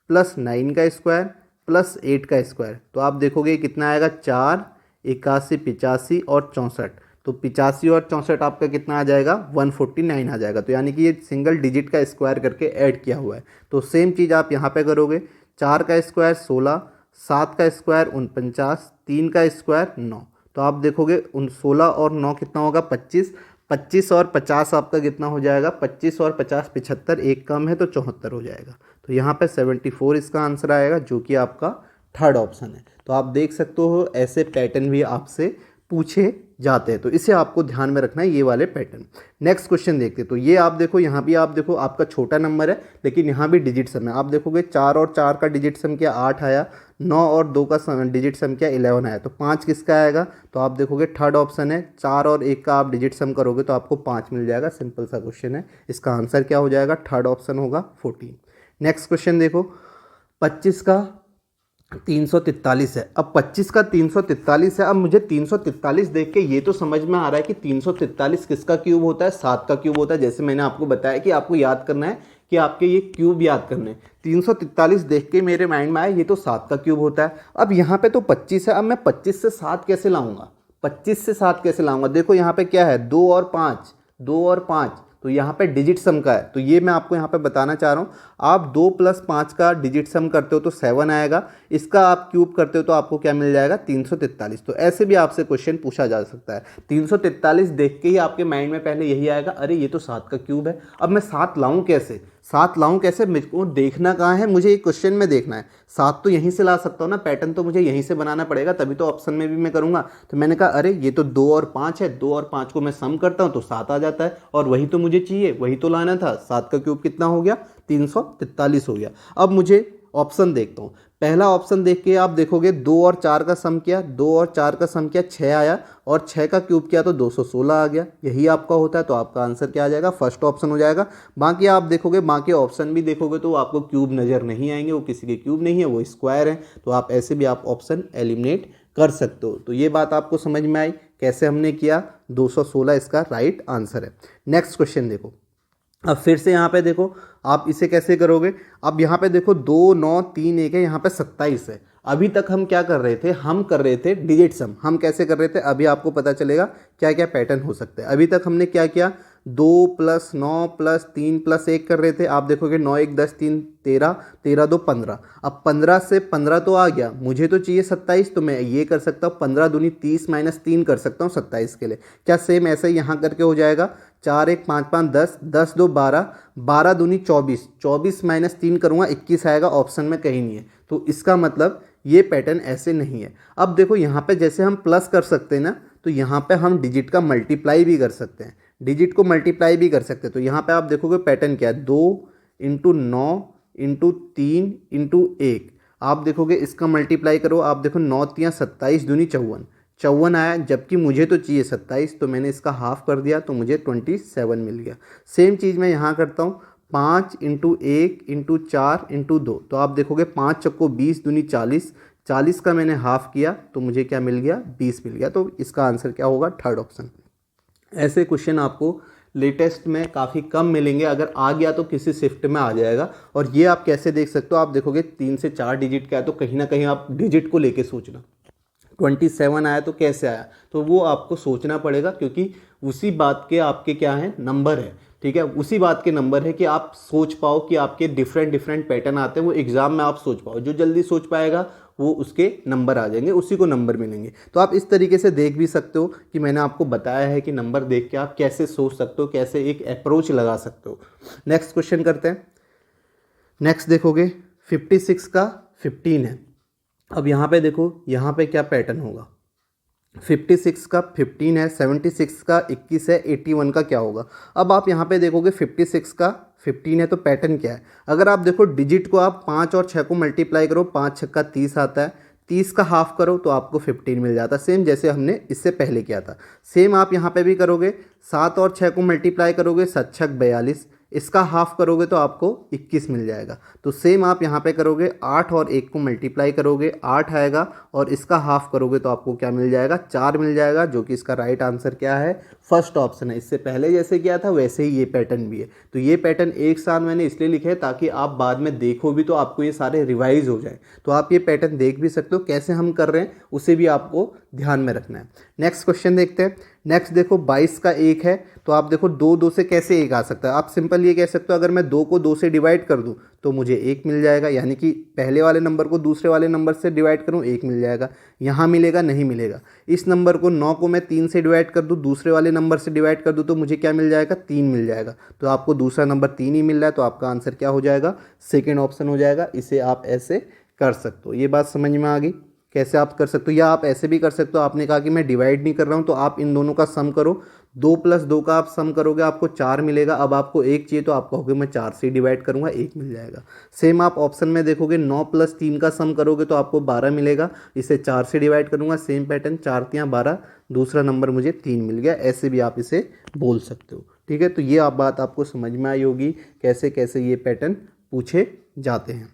प्लस 9 का स्क्वायर प्लस 8 का स्क्वायर, तो आप देखोगे कितना आएगा 4, 81, 85 और 64, तो 85 और 64 आपका कितना आ जाएगा 149 आ जाएगा। तो यानी कि ये सिंगल डिजिट का स्क्वायर करके ऐड किया हुआ है। तो सेम चीज़ आप यहाँ पे करोगे, 4 का स्क्वायर 16, 7 का स्क्वायर 49, 3 का स्क्वायर 9, तो आप देखोगे 16 और 9 कितना होगा 25, 25 और 50 आपका कितना हो जाएगा 25 और 50 75, एक कम है तो 74 हो जाएगा। तो यहाँ पे 74 इसका आंसर आएगा, जो कि आपका थर्ड ऑप्शन है। तो आप देख सकते हो ऐसे पैटर्न भी आपसे पूछे जाते हैं, तो इसे आपको ध्यान में रखना है ये वाले पैटर्न। नेक्स्ट क्वेश्चन देखते हैं। तो ये आप देखो यहाँ भी आप देखो आपका छोटा नंबर है, लेकिन यहाँ भी डिजिट सम है। आप देखोगे 4 और 4 का डिजिट सम किया 8 आया, 9 और 2 का डिजिट सम किया 11 आया, तो 5 किसका आएगा? तो आप देखोगे थर्ड ऑप्शन है, 4 और 1 का आप डिजिट सम करोगे तो आपको 5 मिल जाएगा। सिंपल सा क्वेश्चन है, इसका आंसर क्या हो जाएगा? थर्ड ऑप्शन होगा 14। नेक्स्ट क्वेश्चन देखो, 25 का 343 है। अब 25 का 343 है। अब मुझे 343 देख के ये तो समझ में आ रहा है कि 343 किसका क्यूब होता है? 7 का क्यूब होता है। जैसे मैंने आपको बताया कि आपको याद करना है कि आपके ये क्यूब याद करने हैं। 343 देख के मेरे माइंड में आया ये तो 7 का क्यूब होता है। अब यहाँ पे तो 25 है, अब मैं 25 से 7 कैसे लाऊंगा? 25 से 7 कैसे लाऊंगा? देखो यहाँ पे क्या है, 2 और 5, 2 और 5, तो यहाँ पे डिजिट सम का है, तो ये मैं आपको यहाँ पे बताना चाह रहा हूँ। आप 2 + 5 का डिजिट सम करते हो तो 7 आएगा, इसका आप क्यूब करते हो तो आपको क्या मिल जाएगा? 343। तो ऐसे भी आपसे क्वेश्चन पूछा जा सकता है। 343 देख के ही आपके माइंड में पहले यही आएगा, अरे ये तो 7 का क्यूब है। अब मैं 7 लाऊं कैसे? 7 लाऊं कैसे? मुझको देखना कहाँ है, मुझे एक क्वेश्चन में देखना है। 7 तो यहीं से ला सकता हूँ ना, पैटर्न तो मुझे यहीं से बनाना पड़ेगा, तभी तो ऑप्शन में भी मैं करूँगा। तो मैंने कहा अरे ये तो 2 और 5 है, 2 और 5 को मैं सम करता हूँ तो 7 आ जाता है, और वही तो मुझे चाहिए, वही तो लाना था। 7 का क्यूब कितना हो गया? 343 हो गया। अब मुझे ऑप्शन देखता हूँ। पहला ऑप्शन देख के आप देखोगे 2 और 4 का सम किया, 2 और 4 का सम किया 6 आया, और 6 का क्यूब किया तो 216 आ गया। यही आपका होता है, तो आपका आंसर क्या आ जाएगा? फर्स्ट ऑप्शन हो जाएगा। बाकी आप देखोगे, बाकी ऑप्शन भी देखोगे तो आपको क्यूब नज़र नहीं आएंगे, वो किसी के क्यूब नहीं है, वो स्क्वायर है। तो आप ऐसे भी आप ऑप्शन एलिमिनेट कर सकते हो। तो ये बात आपको समझ में आई कैसे हमने किया? 216 इसका राइट आंसर है। नेक्स्ट क्वेश्चन देखो। अब फिर से यहाँ पे देखो आप इसे कैसे करोगे। अब यहाँ पे देखो 2 9 3 1 है, यहाँ पे 27 है। अभी तक हम क्या कर रहे थे? हम कर रहे थे डिजिट सम। हम कैसे कर रहे थे अभी आपको पता चलेगा क्या क्या पैटर्न हो सकता है। अभी तक हमने क्या किया? 2+9+3+1 कर रहे थे, आप देखोगे 9 1 10 3 13, 13 2 15। अब 15 से 15 तो आ गया, मुझे तो चाहिए 27, तो मैं ये कर सकता हूँ 15 दूनी 30 -3 कर सकता हूँ 27 के लिए। क्या सेम ऐसे ही यहाँ करके हो जाएगा, 4 1 5 5 10, 10 2 12, 12 दूनी 24, 24 -3 करूँगा 21 आएगा, ऑप्शन में कहीं नहीं है। तो इसका मतलब ये पैटर्न ऐसे नहीं है। अब देखो यहाँ पे जैसे हम प्लस कर सकते हैं ना, तो यहाँ पे हम डिजिट का मल्टीप्लाई भी कर सकते हैं, डिजिट को मल्टीप्लाई भी कर सकते हैं। तो यहाँ पे आप देखोगे पैटर्न क्या है, 2 × 9 × 3 × 1। आप देखोगे इसका मल्टीप्लाई करो, आप देखो 9 3 27 दूनी 54, 54 आया, जबकि मुझे तो चाहिए 27, तो मैंने इसका हाफ कर दिया तो मुझे 27 मिल गया। सेम चीज़ मैं यहाँ करता हूँ, 5 × 1 × 4 × 2। तो आप देखोगे 5 चक्को 20 दूनी 40, 40 का मैंने हाफ किया तो मुझे क्या मिल गया, 20 मिल गया। तो इसका आंसर क्या होगा, थर्ड ऑप्शन। ऐसे क्वेश्चन आपको लेटेस्ट में काफ़ी कम मिलेंगे, अगर आ गया तो किसी शिफ्ट में आ जाएगा। और ये आप कैसे देख सकते हो, आप देखोगे 3 से 4 डिजिट का है, तो कहीं ना कहीं आप डिजिट को लेके सोचना। 27 आया तो कैसे आया, तो वो आपको सोचना पड़ेगा, क्योंकि उसी बात के आपके क्या है, नंबर है। ठीक है, उसी बात के नंबर है कि आप सोच पाओ कि आपके डिफरेंट डिफरेंट पैटर्न आते हैं, वो एग्जाम में आप सोच पाओ। जो जल्दी सोच पाएगा वो उसके नंबर आ जाएंगे, उसी को नंबर मिलेंगे। तो आप इस तरीके से देख भी सकते हो कि मैंने आपको बताया है कि नंबर देख के आप कैसे सोच सकते हो, कैसे एक अप्रोच लगा सकते हो। नेक्स्ट क्वेश्चन करते हैं। नेक्स्ट देखोगे 56 का 15 है। अब यहाँ पे देखो, यहाँ पे क्या पैटर्न होगा, 56 का 15 है, 76 का 21 है, 81 का क्या होगा। अब आप यहाँ पे देखोगे 56 का 15 है, तो पैटर्न क्या है। अगर आप देखो डिजिट को आप 5 और 6 को मल्टीप्लाई करो, 5 6 का 30 आता है, 30 का हाफ करो तो आपको 15 मिल जाता है, सेम जैसे हमने इससे पहले किया था। सेम आप यहाँ पे भी करोगे, 7 और 6 को मल्टीप्लाई करोगे, 7 6 42, इसका हाफ करोगे तो आपको 21 मिल जाएगा। तो सेम आप यहाँ पे करोगे, 8 और 1 को मल्टीप्लाई करोगे, 8 आएगा, और इसका हाफ करोगे तो आपको क्या मिल जाएगा, 4 मिल जाएगा, जो कि इसका राइट आंसर क्या है, फर्स्ट ऑप्शन है। इससे पहले जैसे किया था वैसे ही ये पैटर्न भी है। तो ये पैटर्न एक साथ मैंने इसलिए लिखे है ताकि आप बाद में देखो भी तो आपको ये सारे रिवाइज हो जाए। तो आप ये पैटर्न देख भी सकते हो, कैसे हम कर रहे हैं उसे भी आपको ध्यान में रखना है। नेक्स्ट क्वेश्चन देखते हैं। नेक्स्ट देखो 22 का 1 है, तो आप देखो 2 2 से कैसे 1 आ सकता है। आप सिंपल ये कह सकते हो, अगर मैं 2 को 2 से डिवाइड कर दूं तो मुझे 1 मिल जाएगा, यानी कि पहले वाले नंबर को दूसरे वाले नंबर से डिवाइड करूं 1 मिल जाएगा। यहाँ मिलेगा, नहीं मिलेगा। इस नंबर को 9 को मैं 3 से डिवाइड कर दूं, दूसरे वाले नंबर से डिवाइड कर दूं तो मुझे क्या मिल जाएगा, 3 मिल जाएगा। तो आपको दूसरा नंबर 3 ही मिल रहा है, तो आपका आंसर क्या हो जाएगा, सेकेंड ऑप्शन हो जाएगा। इसे आप ऐसे कर सकते हो। ये बात समझ में आ गई कैसे आप कर सकते हो, या आप ऐसे भी कर सकते हो। आपने कहा कि मैं डिवाइड नहीं कर रहा हूँ, तो आप इन दोनों का सम करो, 2 + 2 का आप सम करोगे आपको 4 मिलेगा। अब आपको 1 चाहिए तो आप कहोगे मैं 4 से डिवाइड करूंगा, 1 मिल जाएगा। सेम आप ऑप्शन में देखोगे, 9 + 3 का सम करोगे तो आपको 12 मिलेगा, इसे 4 से डिवाइड करूंगा, सेम पैटर्न, 4 3 12, दूसरा नंबर मुझे 3 मिल गया। ऐसे भी आप इसे बोल सकते हो। ठीक है, तो ये आप बात आपको समझ में आई होगी कैसे कैसे ये पैटर्न पूछे जाते हैं।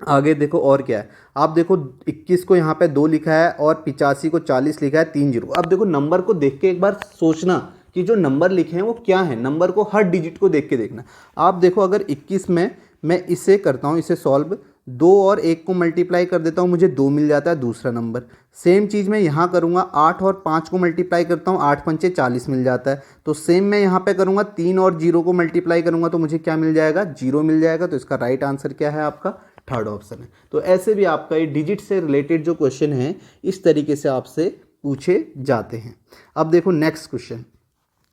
आगे देखो और क्या है, आप देखो 21 को यहाँ पे 2 लिखा है और 85 को 40 लिखा है, 3 0। अब देखो नंबर को देख के एक बार सोचना कि जो नंबर लिखे हैं वो क्या है, नंबर को हर डिजिट को देख के देखना। आप देखो अगर 21 में मैं इसे करता हूँ, इसे सॉल्व, 2 और 1 को मल्टीप्लाई कर देता हूँ, मुझे 2 मिल जाता है दूसरा नंबर। सेम चीज़ मैं यहाँ करूँगा, 8 और 5 को मल्टीप्लाई करता हूँ, 8 पंचे 40 मिल जाता है। तो सेम मैं यहाँ पे करूँगा, 3 और 0 को मल्टीप्लाई करूँगा तो मुझे क्या मिल जाएगा, 0 मिल जाएगा। तो इसका राइट आंसर क्या है आपका, थर्ड ऑप्शन है। तो ऐसे भी आपका ये डिजिट से रिलेटेड जो क्वेश्चन है इस तरीके से आपसे पूछे जाते हैं। अब देखो नेक्स्ट क्वेश्चन,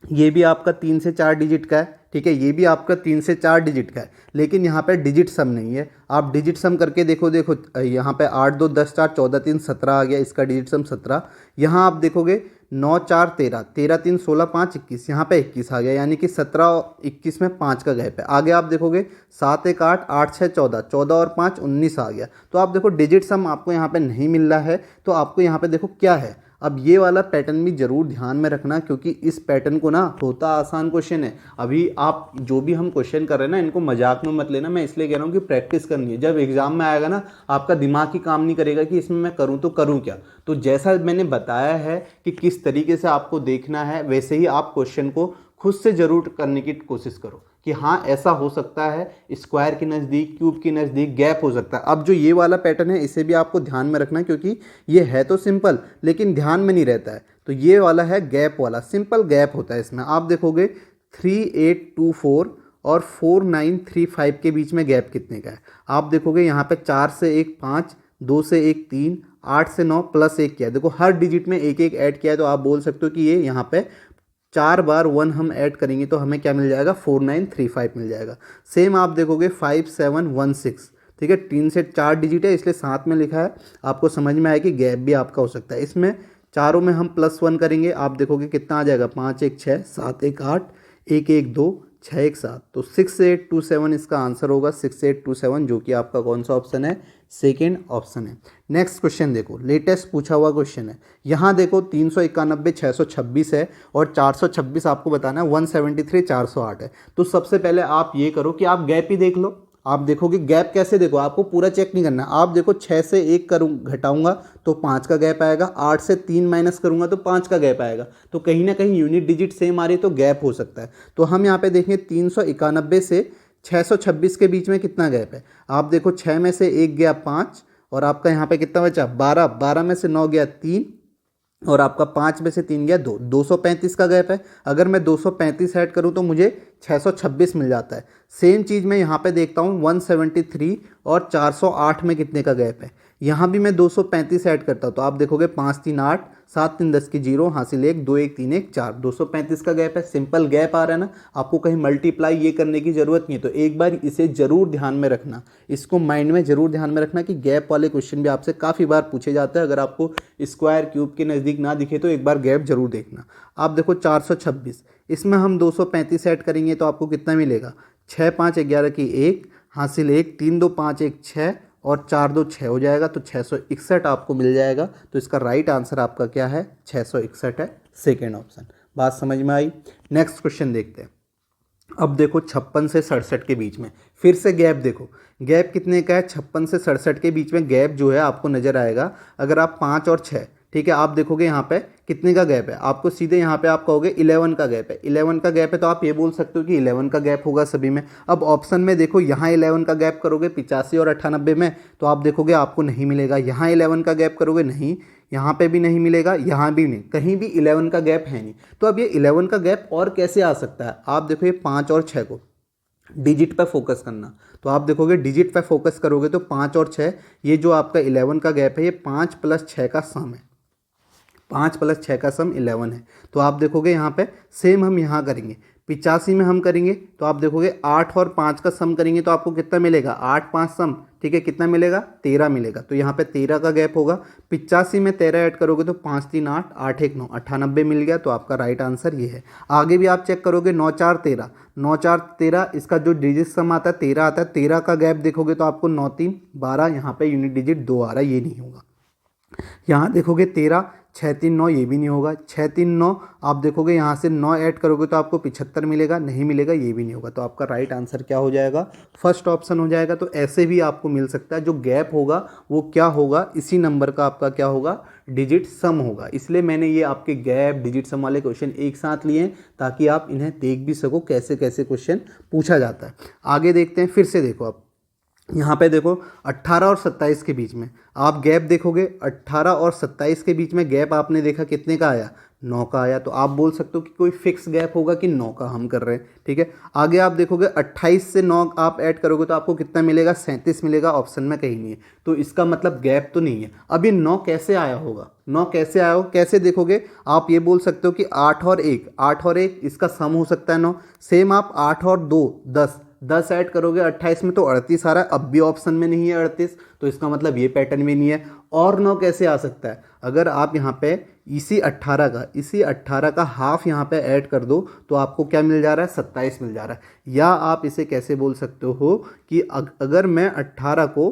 ये भी आपका 3 से 4 डिजिट का है। ठीक है, ये भी आपका 3 से 4 डिजिट का है, लेकिन यहाँ पे डिजिट सम नहीं है। आप डिजिट सम करके देखो, यहाँ पे 8 2 10 4 14 3 17 आ गया, इसका डिजिट सम 17। यहाँ आप देखोगे 9 4 13, 13 3 16 5 21, यहाँ पे 21 आ गया, यानी कि 17 और 21 में 5 का गैप है। आगे आप देखोगे 7 1 8, 8 6 14, 14 और 5 19 आ गया। तो आप देखो डिजिट सम आपको यहाँ पे नहीं मिल रहा है, तो आपको यहाँ पे देखो क्या है। अब ये वाला पैटर्न भी जरूर ध्यान में रखना, क्योंकि इस पैटर्न को ना, होता आसान क्वेश्चन है। अभी आप जो भी हम क्वेश्चन कर रहे हैं ना, इनको मजाक में मत लेना, मैं इसलिए कह रहा हूँ कि प्रैक्टिस करनी है। जब एग्जाम में आएगा ना, आपका दिमाग ही काम नहीं करेगा कि इसमें मैं करूँ तो करूँ क्या। तो जैसा मैंने बताया है कि किस तरीके से आपको देखना है, वैसे ही आप क्वेश्चन को खुद से जरूर करने की कोशिश करो कि हाँ ऐसा हो सकता है, स्क्वायर के नज़दीक, क्यूब के नज़दीक गैप हो सकता है। अब जो ये वाला पैटर्न है इसे भी आपको ध्यान में रखना, क्योंकि ये है तो सिंपल लेकिन ध्यान में नहीं रहता है। तो ये वाला है गैप वाला, सिंपल गैप होता है इसमें। आप देखोगे 3824 और 4935 के बीच में गैप कितने का है। आप देखोगे यहाँ पे 4 से 1 5, 2 से 1 3, 8 से 9 प्लस 1 किया है। देखो हर डिजिट में एक एक ऐड किया है, तो आप बोल सकते हो कि ये यहाँ पे 4 बार 1 हम ऐड करेंगे तो हमें क्या मिल जाएगा, 4935 मिल जाएगा। सेम आप देखोगे 5716, ठीक है, 3 से 4 डिजिट है इसलिए साथ में लिखा है। आपको समझ में आया कि गैप भी आपका हो सकता है। इसमें चारों में हम +1 करेंगे, आप देखोगे कितना आ जाएगा, 5 1 6, 7 1 8, 1 1 2, 6 1 7। तो 6827 इसका आंसर होगा, 6827, जो कि आपका कौन सा ऑप्शन है, सेकेंड ऑप्शन है। नेक्स्ट क्वेश्चन देखो, लेटेस्ट पूछा हुआ क्वेश्चन है। यहाँ देखो 391 626 है और 426 आपको बताना है, 173 408 है। तो सबसे पहले आप ये करो कि आप गैप ही देख लो। आप देखोगे गैप कैसे, देखो आपको पूरा चेक नहीं करना। आप देखो 6 से 1 करूँ घटाऊंगा तो 5 का गैप आएगा, 8 से 3 माइनस करूंगा तो 5 का गैप आएगा। तो कहीं ना कहीं यूनिट डिजिट सेम आ रही है तो गैप हो सकता है। तो हम यहाँ पे देखें 391 से 626 के बीच में कितना गैप है। आप देखो 6 में से 1 गया 5 और आपका यहाँ पे कितना बचा 12, 12 में से 9 गया 3 और आपका 5 में से 3 गया 2, 235 का गैप है। अगर मैं 235 ऐड करूं तो मुझे 626 मिल जाता है। सेम चीज़ मैं यहाँ पे देखता हूँ 173 और 408 में कितने का गैप है। यहाँ भी मैं 235 ऐड करता हूँ तो आप देखोगे 5 3 8, 7 3 10 की 0, हासिल 1, 2 1 3 1 4, 235 का गैप है। सिंपल गैप आ रहा है ना, आपको कहीं मल्टीप्लाई ये करने की ज़रूरत नहीं है। तो एक बार इसे ज़रूर ध्यान में रखना, इसको माइंड में ज़रूर ध्यान में रखना कि गैप वाले क्वेश्चन भी आपसे काफ़ी बार पूछे जाते हैं। अगर आपको स्क्वायर क्यूब के नज़दीक ना दिखे तो एक बार गैप जरूर देखना। आप देखो 426, इसमें हम 235 ऐड करेंगे तो आपको कितना मिलेगा, 6 5 11 की 1, हासिल 1, 3 2 5 1 6 और 4 2 6 हो जाएगा। तो 661 आपको मिल जाएगा। तो इसका राइट आंसर आपका क्या है, 661 है, सेकेंड ऑप्शन। बात समझ में आई। नेक्स्ट क्वेश्चन देखते हैं। अब देखो 56 से 67 के बीच में फिर से गैप देखो, गैप कितने का है, 56 से 67 के बीच में गैप जो है आपको नजर आएगा। अगर आप 5 और 6, ठीक है, आप देखोगे यहाँ पे कितने का गैप है, आपको सीधे यहाँ पे आप कहोगे 11 का गैप है। 11 का गैप है तो आप ये बोल सकते हो कि 11 का गैप होगा सभी में। अब ऑप्शन में देखो, यहाँ 11 का गैप करोगे 85 और 98 में तो आप देखोगे आपको नहीं मिलेगा। यहाँ 11 का गैप करोगे नहीं, यहाँ पे भी नहीं मिलेगा, यहाँ भी नहीं, कहीं भी 11 का गैप है नहीं। तो अब ये 11 का गैप और कैसे आ सकता है। आप देखो ये 5 और 6 को डिजिट पर फोकस करना, तो आप देखोगे डिजिट पर फोकस करोगे तो 5 और 6, ये जो आपका 11 का गैप है ये 5 + 6 का सम है। 5 + 6 का सम 11 है। तो आप देखोगे यहाँ पे सेम हम यहाँ करेंगे, 85 में हम करेंगे तो आप देखोगे 8 और 5 का सम करेंगे तो आपको कितना मिलेगा, 8 5 सम, ठीक है, कितना मिलेगा, 13 मिलेगा। तो यहाँ पे 13 का गैप होगा। 85 में 13 ऐड करोगे तो 5 3 8, 8 1 9, 98 मिल गया। तो आपका राइट आंसर ये है। आगे भी आप चेक करोगे 9 4 13, 9 4 13, इसका जो डिजिट सम आता है 13 आता है। 13 का गैप देखोगे तो आपको 9 3 12, यहाँ पे यूनिट डिजिट 2 आ रहा है, ये नहीं होगा। यहाँ देखोगे 13, 6 3 9, ये भी नहीं होगा। 6 3 9, आप देखोगे यहाँ से 9 ऐड करोगे तो आपको 75 मिलेगा, नहीं मिलेगा, ये भी नहीं होगा। तो आपका राइट आंसर क्या हो जाएगा, फर्स्ट ऑप्शन हो जाएगा। तो ऐसे भी आपको मिल सकता है। जो गैप होगा वो क्या होगा, इसी नंबर का आपका क्या होगा, डिजिट सम होगा। इसलिए मैंने ये आपके गैप डिजिट सम वाले क्वेश्चन एक साथ लिए ताकि आप इन्हें देख भी सको कैसे कैसे क्वेश्चन पूछा जाता है। आगे देखते हैं, फिर से देखो आप यहाँ पे देखो 18 और 27 के बीच में आप गैप देखोगे। 18 और 27 के बीच में गैप आपने देखा कितने का आया, 9 का आया। तो आप बोल सकते हो कि कोई फिक्स गैप होगा कि 9 का हम कर रहे हैं, ठीक है। आगे आप देखोगे 28 से 9 आप ऐड करोगे तो आपको कितना मिलेगा, 37 मिलेगा। ऑप्शन में कहीं नहीं है, तो इसका मतलब गैप तो नहीं है। अब ये 9 कैसे आया होगा, 9 कैसे आया हो, कैसे देखोगे, आप ये बोल सकते हो कि 8 और 1, 8 और 1 इसका सम हो सकता है 9। सेम आप 8 और 2 10, 10 ऐड करोगे 28 में तो 38 आ रहा है। अब भी ऑप्शन में नहीं है 38, तो इसका मतलब ये पैटर्न में नहीं है। और 9 कैसे आ सकता है, अगर आप यहाँ पे इसी 18 का हाफ यहाँ पे ऐड कर दो तो आपको क्या मिल जा रहा है, 27 मिल जा रहा है। या आप इसे कैसे बोल सकते हो कि अगर मैं 18 को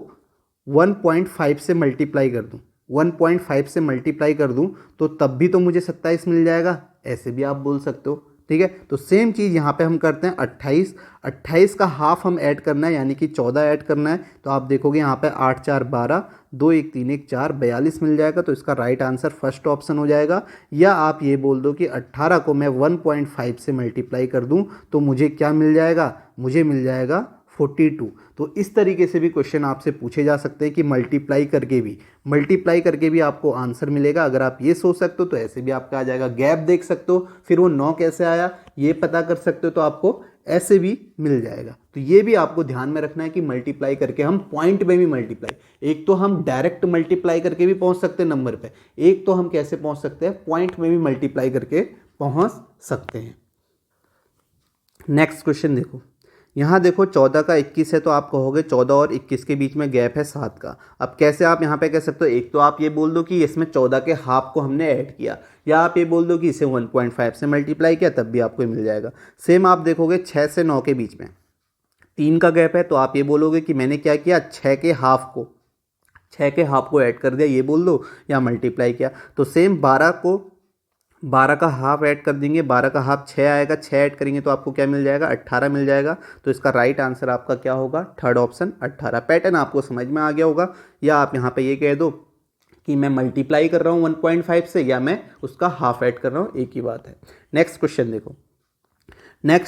1.5 से मल्टीप्लाई कर दूँ, 1.5 से मल्टीप्लाई कर दूँ तो तब भी तो मुझे 27 मिल जाएगा, ऐसे भी आप बोल सकते हो, ठीक है। तो सेम चीज़ यहाँ पे हम करते हैं। 28 का हाफ हम ऐड करना है, यानी कि 14 ऐड करना है। तो आप देखोगे यहाँ पे 8 4 12, 2 1 3 1 4, 42 मिल जाएगा। तो इसका राइट आंसर फर्स्ट ऑप्शन हो जाएगा। या आप ये बोल दो कि 18 को मैं 1.5 से मल्टीप्लाई कर दूं तो मुझे क्या मिल जाएगा, मुझे मिल जाएगा 42। तो इस तरीके से भी क्वेश्चन आपसे पूछे जा सकते हैं कि मल्टीप्लाई करके भी आपको आंसर मिलेगा। अगर आप ये सोच सकते हो तो ऐसे भी आपका आ जाएगा। गैप देख सकते हो, फिर वो 9 कैसे आया ये पता कर सकते हो, तो आपको ऐसे भी मिल जाएगा। तो ये भी आपको ध्यान में रखना है कि मल्टीप्लाई करके हम पॉइंट में भी मल्टीप्लाई, एक तो हम डायरेक्ट मल्टीप्लाई करके भी पहुंच सकते हैं नंबर पे, एक तो हम कैसे पहुंच सकते हैं, पॉइंट में भी मल्टीप्लाई करके पहुंच सकते हैं। नेक्स्ट क्वेश्चन देखो, यहाँ देखो 14 का 21 है, तो आप कहोगे 14 और 21 के बीच में गैप है 7 का। अब कैसे आप यहाँ पे कह सकते हो, एक तो आप ये बोल दो कि इसमें 14 के हाफ को हमने ऐड किया, या आप ये बोल दो कि इसे 1.5 से मल्टीप्लाई किया, तब भी आपको मिल जाएगा। सेम आप देखोगे 6 से 9 के बीच में 3 का गैप है, तो आप ये बोलोगे कि मैंने क्या किया, 6 के हाफ को ऐड कर दिया, ये बोल दो, या मल्टीप्लाई किया। तो सेम 12 का हाफ ऐड कर देंगे, 12 का हाफ 6 आएगा, 6 ऐड करेंगे तो आपको क्या मिल जाएगा, 18 मिल जाएगा। तो इसका राइट आंसर आपका क्या होगा, थर्ड ऑप्शन 18। पैटर्न आपको समझ में आ गया होगा। या आप यहाँ पे ये कह दो कि मैं मल्टीप्लाई कर रहा हूँ 1.5 से, या मैं उसका हाफ ऐड कर रहा हूँ, एक ही बात है। नेक्स्ट क्वेश्चन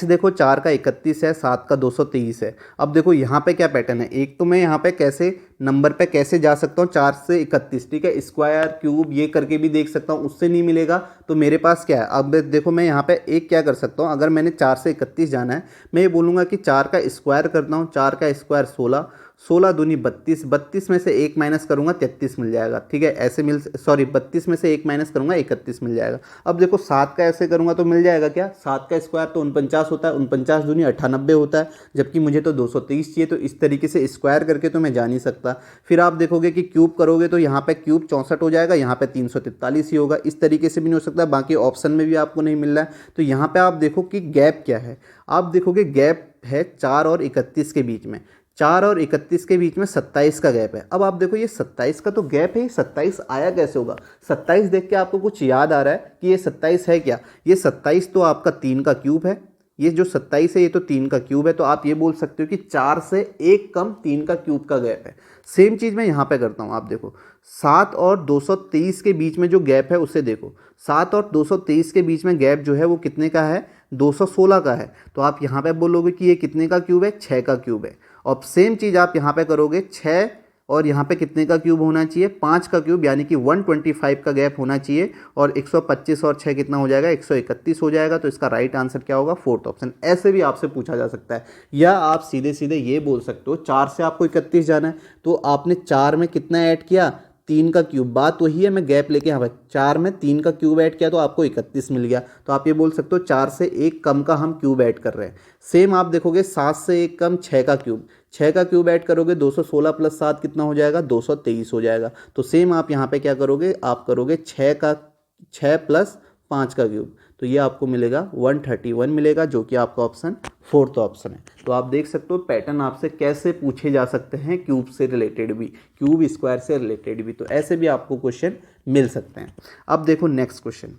देखो, 4 का 31 है, 7 का 223 है। अब देखो यहाँ पे क्या पैटर्न है, एक तो मैं यहाँ पे कैसे नंबर पे कैसे जा सकता हूँ, 4 से 31, ठीक है, स्क्वायर क्यूब ये करके भी देख सकता हूँ, उससे नहीं मिलेगा तो मेरे पास क्या है। अब देखो मैं यहाँ पे एक क्या कर सकता हूँ, अगर मैंने 4 से 31 जाना है, मैं ये बोलूँगा कि 4 का स्क्वायर करता हूँ, 4 का स्क्वायर 16, 16 दूनी 32, 32 में से 1 माइनस करूँगा 33 मिल जाएगा, ठीक है, ऐसे 32 में से 1 माइनस करूँगा 31 मिल जाएगा। अब देखो 7 का ऐसे करूँगा तो मिल जाएगा क्या, 7 का स्क्वायर तो 49 होता है, 49 दूनी 98 होता है, जबकि मुझे तो 223 चाहिए, तो इस तरीके से स्क्वायर करके तो मैं जा नहीं सकता। फिर आप देखोगे कि क्यूब करोगे तो यहाँ पे क्यूब 64 हो जाएगा, यहाँ पे 343 ही होगा, इस तरीके से भी नहीं हो सकता, बाकी ऑप्शन में भी आपको नहीं मिल रहा है। तो यहाँ पे आप देखो कि गैप क्या है, आप देखोगे गैप है 4 और 31 के बीच में, 4 और 31 के बीच में 27 का गैप है। अब आप देखो ये 27 का तो गैप है, ये 27 आया कैसे होगा, 27 देख के आपको कुछ याद आ रहा है कि ये 27 है क्या, ये 27 तो आपका 3 का क्यूब है, ये जो 27 है ये तो 3 का क्यूब है, तो आप ये बोल सकते हो कि 4 से 1 कम 3 का क्यूब का गैप है। सेम चीज़ मैं यहाँ पे करता हूँ, आप देखो 7 और 223 के बीच में जो गैप है उसे देखो, 7 और 223 के बीच में गैप जो है वो कितने का है, 216 का है। तो आप यहाँ पे बोलोगे कि ये कितने का क्यूब है, 6 का क्यूब है। और सेम चीज़ आप यहाँ पे करोगे, 6 और यहाँ पे कितने का क्यूब होना चाहिए, 5 का क्यूब, यानी कि 125 का गैप होना चाहिए, और 125 और 6 कितना हो जाएगा, 131 हो जाएगा। तो इसका राइट आंसर क्या होगा, फोर्थ ऑप्शन। ऐसे भी आपसे पूछा जा सकता है, या आप सीधे सीधे ये बोल सकते हो 4 से आपको 31 जाना है, तो आपने 4 में कितना ऐड किया, 3 का क्यूब, बात वही है, मैं गैप लेके यहाँ पर 4 में 3 का क्यूब ऐड किया तो आपको 31 मिल गया। तो आप ये बोल सकते हो 4 से 1 कम का हम क्यूब ऐड कर रहे हैं। सेम आप देखोगे 7 से 1 कम 6 का क्यूब, 6 का क्यूब ऐड करोगे 216 प्लस 7 कितना हो जाएगा, 223 हो जाएगा। तो सेम आप यहाँ पे क्या करोगे, आप करोगे 6 प्लस 5 का क्यूब, तो ये आपको मिलेगा 131 मिलेगा, जो कि आपका ऑप्शन फोर्थ ऑप्शन है। तो आप देख सकते हो पैटर्न आपसे कैसे पूछे जा सकते हैं, क्यूब से रिलेटेड भी, क्यूब स्क्वायर से रिलेटेड भी, तो ऐसे भी आपको क्वेश्चन मिल सकते हैं। अब देखो नेक्स्ट क्वेश्चन,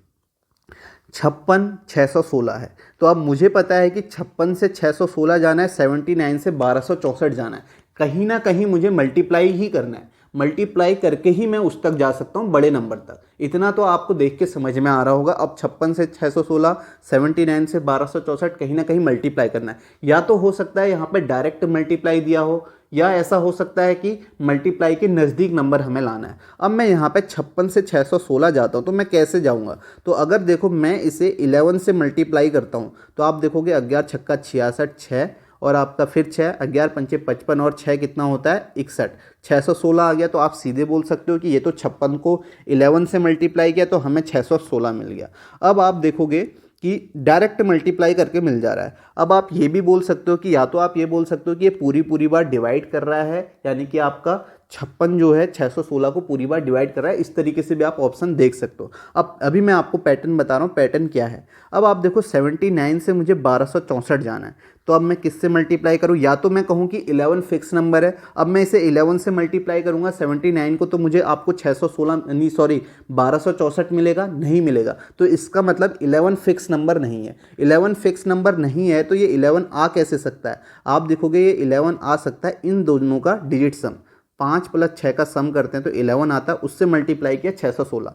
56 616 है। तो अब मुझे पता है कि 56 से 616 जाना है, 79 से 1264 जाना है, कहीं ना कहीं मुझे मल्टीप्लाई ही करना है, मल्टीप्लाई करके ही मैं उस तक जा सकता हूँ, बड़े नंबर तक। इतना तो आपको देख के समझ में आ रहा होगा। अब 56 से 616, 79 से 1264, कहीं ना कहीं मल्टीप्लाई करना है। या तो हो सकता है यहाँ पे डायरेक्ट मल्टीप्लाई दिया हो, या ऐसा हो सकता है कि मल्टीप्लाई के नज़दीक नंबर हमें लाना है। अब मैं यहाँ पे 56 से 616 जाता हूँ, तो मैं कैसे जाऊँगा, तो अगर देखो मैं इसे 11 से मल्टीप्लाई करता हूँ, तो आप देखोगे 11 छक्का 66, 6 और आपका फिर 6, 11 पंचे 55 और 6 कितना होता है, 61, 616 आ गया। तो आप सीधे बोल सकते हो कि ये तो 56 को 11 से मल्टीप्लाई किया तो हमें 616 मिल गया। अब आप देखोगे कि डायरेक्ट मल्टीप्लाई करके मिल जा रहा है। अब आप ये भी बोल सकते हो कि या तो आप ये बोल सकते हो कि ये पूरी बार डिवाइड कर रहा है, यानी कि आपका 56 जो है 616 को पूरी बार डिवाइड कर रहा है, इस तरीके से भी आप ऑप्शन देख सकते हो। अब अभी मैं आपको पैटर्न बता रहा हूँ, पैटर्न क्या है। अब आप देखो 79 से मुझे 1264 जाना है, तो अब मैं किससे मल्टीप्लाई करूँ, या तो मैं कहूँ कि 11 फिक्स नंबर है, अब मैं इसे 11 से मल्टीप्लाई करूँगा 79 को, तो मुझे आपको 1264 मिलेगा, नहीं मिलेगा। तो इसका मतलब 11 फिक्स नंबर नहीं है, 11 फिक्स नंबर नहीं है, तो ये 11 आ कैसे सकता है, आप देखोगे ये 11 आ सकता है इन दोनों का डिजिट सम, 5 प्लस 6 का सम करते हैं तो 11 आता है, उससे मल्टीप्लाई किया 616।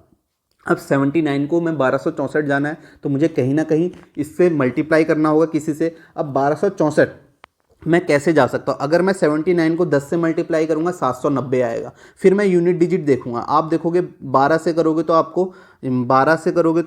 अब 79 को मैं 1264 जाना है, तो मुझे कहीं ना कहीं इससे मल्टीप्लाई करना होगा किसी से। अब 1264 मैं कैसे जा सकता हूँ? अगर मैं 79 को 10 से मल्टीप्लाई करूँगा 790 आएगा। फिर मैं यूनिट डिजिट देखूंगा, आप देखोगे 12 से करोगे तो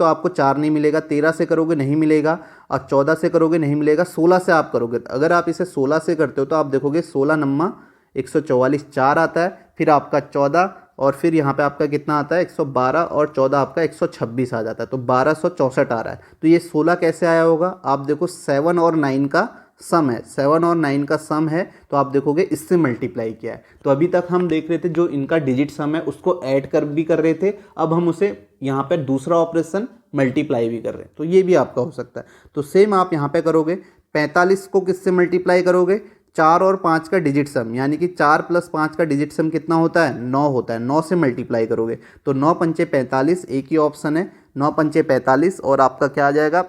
आपको 4 नहीं मिलेगा, 13 से करोगे नहीं मिलेगा, और 14 से करोगे नहीं मिलेगा, 16 से आप करोगे। अगर आप इसे 16 से करते हो तो आप देखोगे 16 नम्मा 144 4 आता है, फिर आपका 14, और फिर यहाँ पे आपका कितना आता है 112, और 14 आपका 126 आ जाता है, तो 1264 आ रहा है। तो ये 16 कैसे आया होगा? आप देखो 7 और 9 का सम है, 7 और 9 का सम है, तो आप देखोगे इससे मल्टीप्लाई किया है। तो अभी तक हम देख रहे थे जो इनका डिजिट सम है उसको ऐड कर रहे थे, अब हम उसे यहाँ पे दूसरा ऑपरेशन मल्टीप्लाई भी कर रहे हैं, तो ये भी आपका हो सकता है। तो सेम आप यहाँ पे करोगे, 45 को किससे मल्टीप्लाई करोगे? 4 और 5 का डिजिट सम, यानी कि 4 प्लस 5 का डिजिट सम कितना होता है? 9 होता है। 9 से मल्टीप्लाई करोगे तो 9 पंचे 45, एक ही ऑप्शन है, 9 पंचे 45, और आपका क्या आ जाएगा?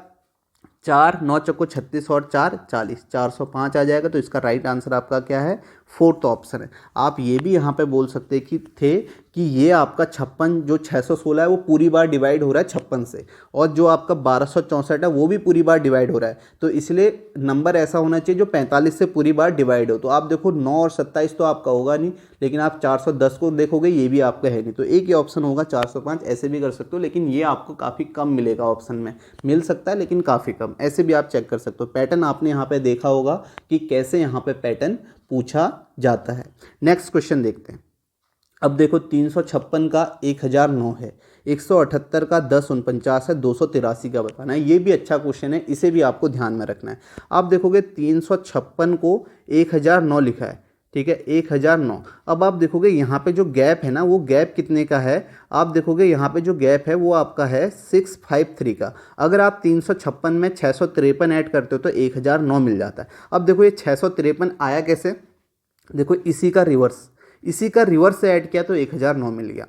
4, 9 चौको 36 और 4 40, 405 आ जाएगा। तो इसका राइट आंसर आपका क्या है? फोर्थ ऑप्शन है। आप ये भी यहाँ पे बोल सकते कि ये आपका 56 जो 616 है वो पूरी बार डिवाइड हो रहा है 56 से, और जो आपका 1264 है वो भी पूरी बार डिवाइड हो रहा है, तो इसलिए नंबर ऐसा होना चाहिए जो 45 से पूरी बार डिवाइड हो। तो आप देखो 9 और 27 तो आपका होगा नहीं, लेकिन आप 410 को देखोगे ये भी आपका है नहीं, तो एक ही ऑप्शन होगा 405। ऐसे भी कर सकते हो, लेकिन ये आपको काफ़ी कम मिलेगा, ऑप्शन में मिल सकता है लेकिन काफ़ी कम। ऐसे भी आप चेक कर सकते हो। पैटर्न आपने यहाँ पे देखा होगा कि कैसे यहाँ पे पैटर्न पूछा जाता है। नेक्स्ट क्वेश्चन देखते हैं। अब देखो 356 का 1009 है, 178 का 1049 है, 283 का बताना है। ये भी अच्छा क्वेश्चन है, इसे भी आपको ध्यान में रखना है। आप देखोगे 356 को 1009 लिखा है, ठीक है, 1009। अब आप देखोगे यहाँ पे जो गैप है ना, वो गैप कितने का है? आप देखोगे यहाँ पे जो गैप है वो आपका है 653 का। अगर आप 356 में 653 ऐड करते हो तो 1009 मिल जाता है। अब देखो ये 653 आया कैसे? देखो इसी का रिवर्स से ऐड किया तो 1009 मिल गया।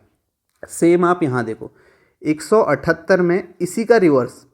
सेम आप यहाँ देखो 178 में इसी का रिवर्स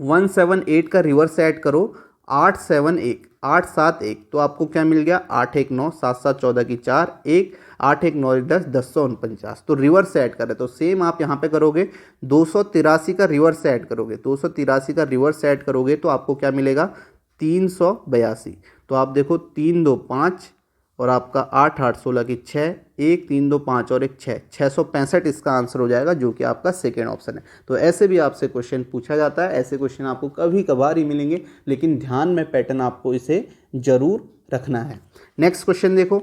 178 का रिवर्स ऐड करो, 871 तो आपको क्या मिल गया? 819, 7 7 14 की 4, 1 8 1 9 1 10, 1049। तो रिवर्स ऐड करें तो सेम आप यहाँ पे करोगे 283 का रिवर्स ऐड करोगे, 283 का रिवर्स ऐड करोगे तो आपको क्या मिलेगा? 382। तो आप देखो 3 2 5 और आपका 8 8 16 की 6, 1 3 2 5 और एक 6, 665 इसका आंसर हो जाएगा, जो कि आपका सेकेंड ऑप्शन है। तो ऐसे भी आपसे क्वेश्चन पूछा जाता है, ऐसे क्वेश्चन आपको कभी कभार ही मिलेंगे, लेकिन ध्यान में पैटर्न आपको इसे जरूर रखना है। नेक्स्ट क्वेश्चन देखो,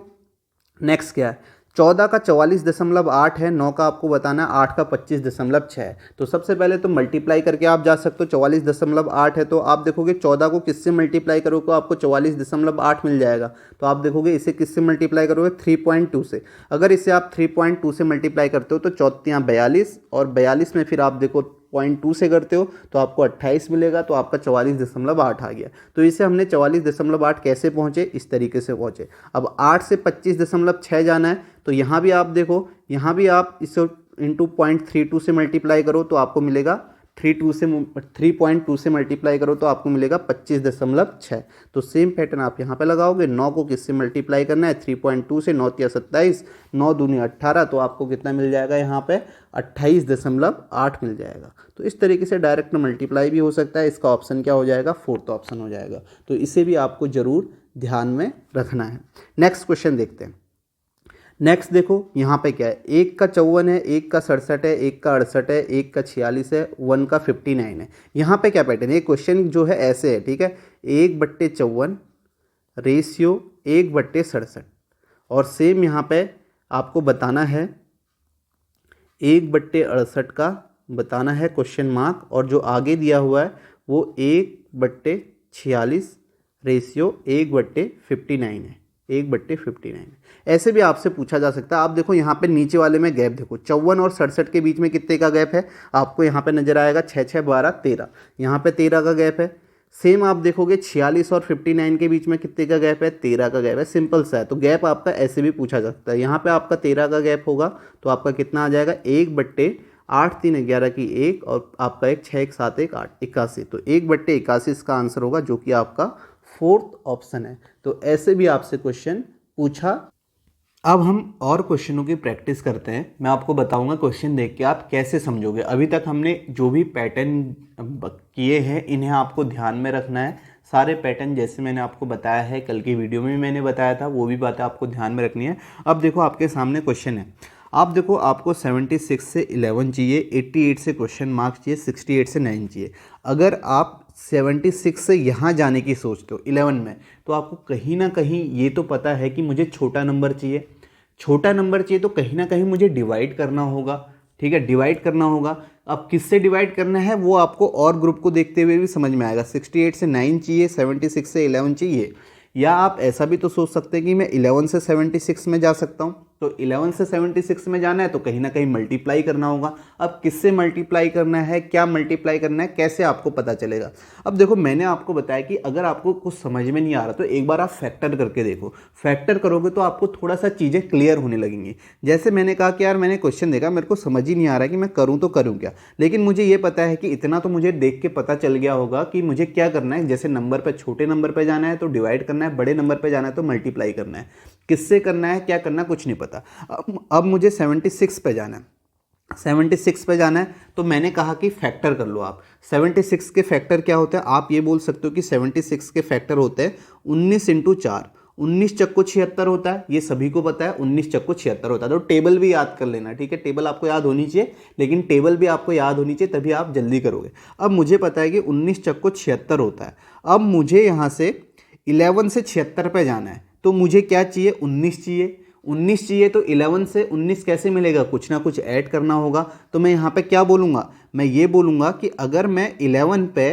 नेक्स्ट क्या है? 14 का 44.8 है, 9 का आपको बताना है, 8 का 25.6 है। तो सबसे पहले तो मल्टीप्लाई करके आप जा सकते हो। 44.8 है तो आप देखोगे 14 को किससे मल्टीप्लाई करोगे तो आपको 44.8 मिल जाएगा। तो आप देखोगे इसे किससे मल्टीप्लाई करोगे? 3.2 से। अगर इसे आप 3.2 से मल्टीप्लाई करते हो तो 4 42, और 42 में फिर आप देखो 0.2 से करते हो तो आपको 28 मिलेगा, तो आपका 44.8 आ गया। तो इसे हमने 44.8 कैसे पहुँचे? इस तरीके से पहुँचे। अब 8 से 25.6 जाना है, तो यहाँ भी आप देखो, यहाँ भी आप इसे इंटू 0.32 से मल्टीप्लाई करो तो आपको मिलेगा 3.2 से मल्टीप्लाई करो तो आपको मिलेगा 25.6। तो सेम पैटर्न आप यहाँ पे लगाओगे। 9 को किससे मल्टीप्लाई करना है? 3.2 से, 9 3 27, 9 दूनी 18, तो आपको कितना मिल जाएगा यहाँ पे? 28.8 मिल जाएगा। तो इस तरीके से डायरेक्ट मल्टीप्लाई भी हो सकता है। इसका ऑप्शन क्या हो जाएगा? फोर्थ ऑप्शन हो जाएगा। तो इसे भी आपको ज़रूर ध्यान में रखना है। नेक्स्ट क्वेश्चन देखते हैं। नेक्स्ट देखो यहाँ पे क्या है? 1 का 54 है, 1 का 67 है, 1 का 68 है, 1 का 46 है, 1 का 59 है। यहाँ पे क्या पैटर्न है? ये क्वेश्चन जो है ऐसे है, ठीक है, 1/54 रेशियो 1/67, और सेम यहाँ पे आपको बताना है 1/68 का बताना है क्वेश्चन मार्क, और जो आगे दिया हुआ है वो 1/46 रेशियो 1/59 है, 1/59। ऐसे भी आपसे पूछा जा सकता है। आप देखो यहाँ पे नीचे वाले में गैप देखो, 54 और 67 के बीच में कितने का गैप है? आपको यहाँ पे नजर आएगा 6 6 12 13, यहाँ पे 13 का गैप है। सेम आप देखोगे 46 और 59 के बीच में कितने का गैप है? 13 का गैप है। सिंपल सा है, तो गैप आपका ऐसे भी पूछा जा सकता है। यहाँ पे आपका 13 का गैप होगा तो आपका कितना आ जाएगा? 1/8 3 11 की 1, और आपका एक 6 1 7 1 8 81, तो 1/81 इसका आंसर होगा, जो कि आपका फोर्थ ऑप्शन है। तो ऐसे भी आपसे क्वेश्चन पूछा। अब हम और क्वेश्चनों की प्रैक्टिस करते हैं। मैं आपको बताऊंगा क्वेश्चन देख के आप कैसे समझोगे। अभी तक हमने जो भी पैटर्न किए हैं इन्हें आपको ध्यान में रखना है, सारे पैटर्न जैसे मैंने आपको बताया है, कल की वीडियो में भी मैंने बताया था, वो भी बातें आपको ध्यान में रखनी है। अब देखो आपके सामने क्वेश्चन है, आप देखो आपको 76 से 11 चाहिए, 88 से क्वेश्चन मार्क चाहिए, 68 से 9 चाहिए। अगर आप 76 से यहाँ जाने की सोचते हो 11 में, तो आपको कहीं ना कहीं ये तो पता है कि मुझे छोटा नंबर चाहिए। छोटा नंबर चाहिए तो कहीं ना कहीं मुझे डिवाइड करना होगा, ठीक है, डिवाइड करना होगा। अब किससे डिवाइड करना है वो आपको और ग्रुप को देखते हुए भी समझ में आएगा। 68 से 9 चाहिए, 76 से 11 चाहिए। या आप ऐसा भी तो सोच सकते हैं कि मैं 11 से 76 में जा सकता हूँ। तो 11 से 76 में जाना है तो कहीं ना कहीं मल्टीप्लाई करना होगा। अब किससे मल्टीप्लाई करना है, क्या मल्टीप्लाई करना है, कैसे आपको पता चलेगा। अब देखो मैंने आपको बताया कि अगर आपको कुछ समझ में नहीं आ रहा तो एक बार आप फैक्टर करके देखो। फैक्टर करोगे तो आपको थोड़ा सा चीज़ें क्लियर होने लगेंगी। जैसे मैंने कहा कि यार मैंने क्वेश्चन देखा, मेरे को समझ ही नहीं आ रहा है कि मैं करूँ तो करूँ क्या, लेकिन मुझे ये पता है कि इतना तो मुझे देख के पता चल गया होगा कि मुझे क्या करना है। जैसे नंबर पर, छोटे नंबर पर जाना है तो डिवाइड करना है, बड़े नंबर पर जाना है तो मल्टीप्लाई करना है। किससे करना है, क्या करना है, कुछ नहीं पता। अब मुझे 76 पे जाना है, 76 पे जाना है तो मैंने कहा कि फैक्टर कर लो आप। 76 के फैक्टर क्या होते हैं, आप ये बोल सकते हो कि 76 के फैक्टर होते हैं 19 इंटू 4। 19 चक्को 76 होता है, ये सभी को पता है, 19 चक्को 76 होता है। तो टेबल भी याद कर लेना, ठीक है, टेबल आपको याद होनी चाहिए, लेकिन टेबल भी आपको याद होनी चाहिए तभी आप जल्दी करोगे। अब मुझे पता है कि 19 चक्को 76 होता है। अब मुझे यहाँ से 11 से 76 पे जाना है तो मुझे क्या चाहिए, 19 चाहिए। 19 चाहिए तो 11 से 19 कैसे मिलेगा, कुछ ना कुछ ऐड करना होगा। तो मैं यहाँ पे क्या बोलूँगा, मैं ये बोलूँगा कि अगर मैं 11 पे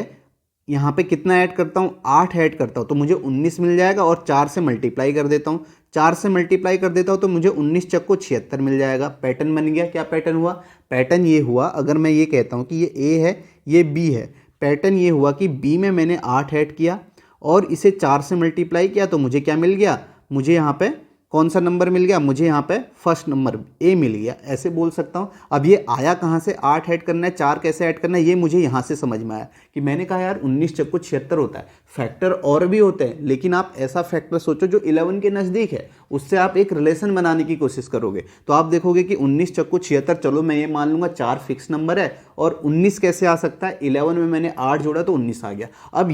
यहाँ पे कितना ऐड करता हूँ, 8 ऐड करता हूँ तो मुझे 19 मिल जाएगा, और 4 से मल्टीप्लाई कर देता हूँ। 4 से मल्टीप्लाई कर देता हूँ तो मुझे 19 चक्को 76 मिल जाएगा। पैटर्न बन गया। क्या पैटर्न हुआ, पैटर्न ये हुआ, अगर मैं ये कहता हूँ कि ये ए है, ये बी है, पैटर्न ये हुआ कि बी में मैंने 8 ऐड किया और इसे 4 से मल्टीप्लाई किया तो मुझे क्या मिल गया, मुझे यहाँ पे कौन सा नंबर मिल गया, मुझे यहाँ पे फर्स्ट नंबर ए मिल गया, ऐसे बोल सकता हूँ। अब ये आया कहाँ से, 8 ऐड करना है, 4 कैसे ऐड करना है, ये मुझे यहाँ से समझ में आया कि मैंने कहा यार 19 चक्को 76 होता है। फैक्टर और भी होते हैं, लेकिन आप ऐसा फैक्टर सोचो जो 11 के नज़दीक है, उससे आप एक रिलेशन बनाने की कोशिश करोगे तो आप देखोगे कि 19 चक्को 76, चलो मैं ये मान लूँगा 4 फिक्स नंबर है, और 19 कैसे आ सकता है, 11 में मैंने 8 जोड़ा तो 19 आ गया। अब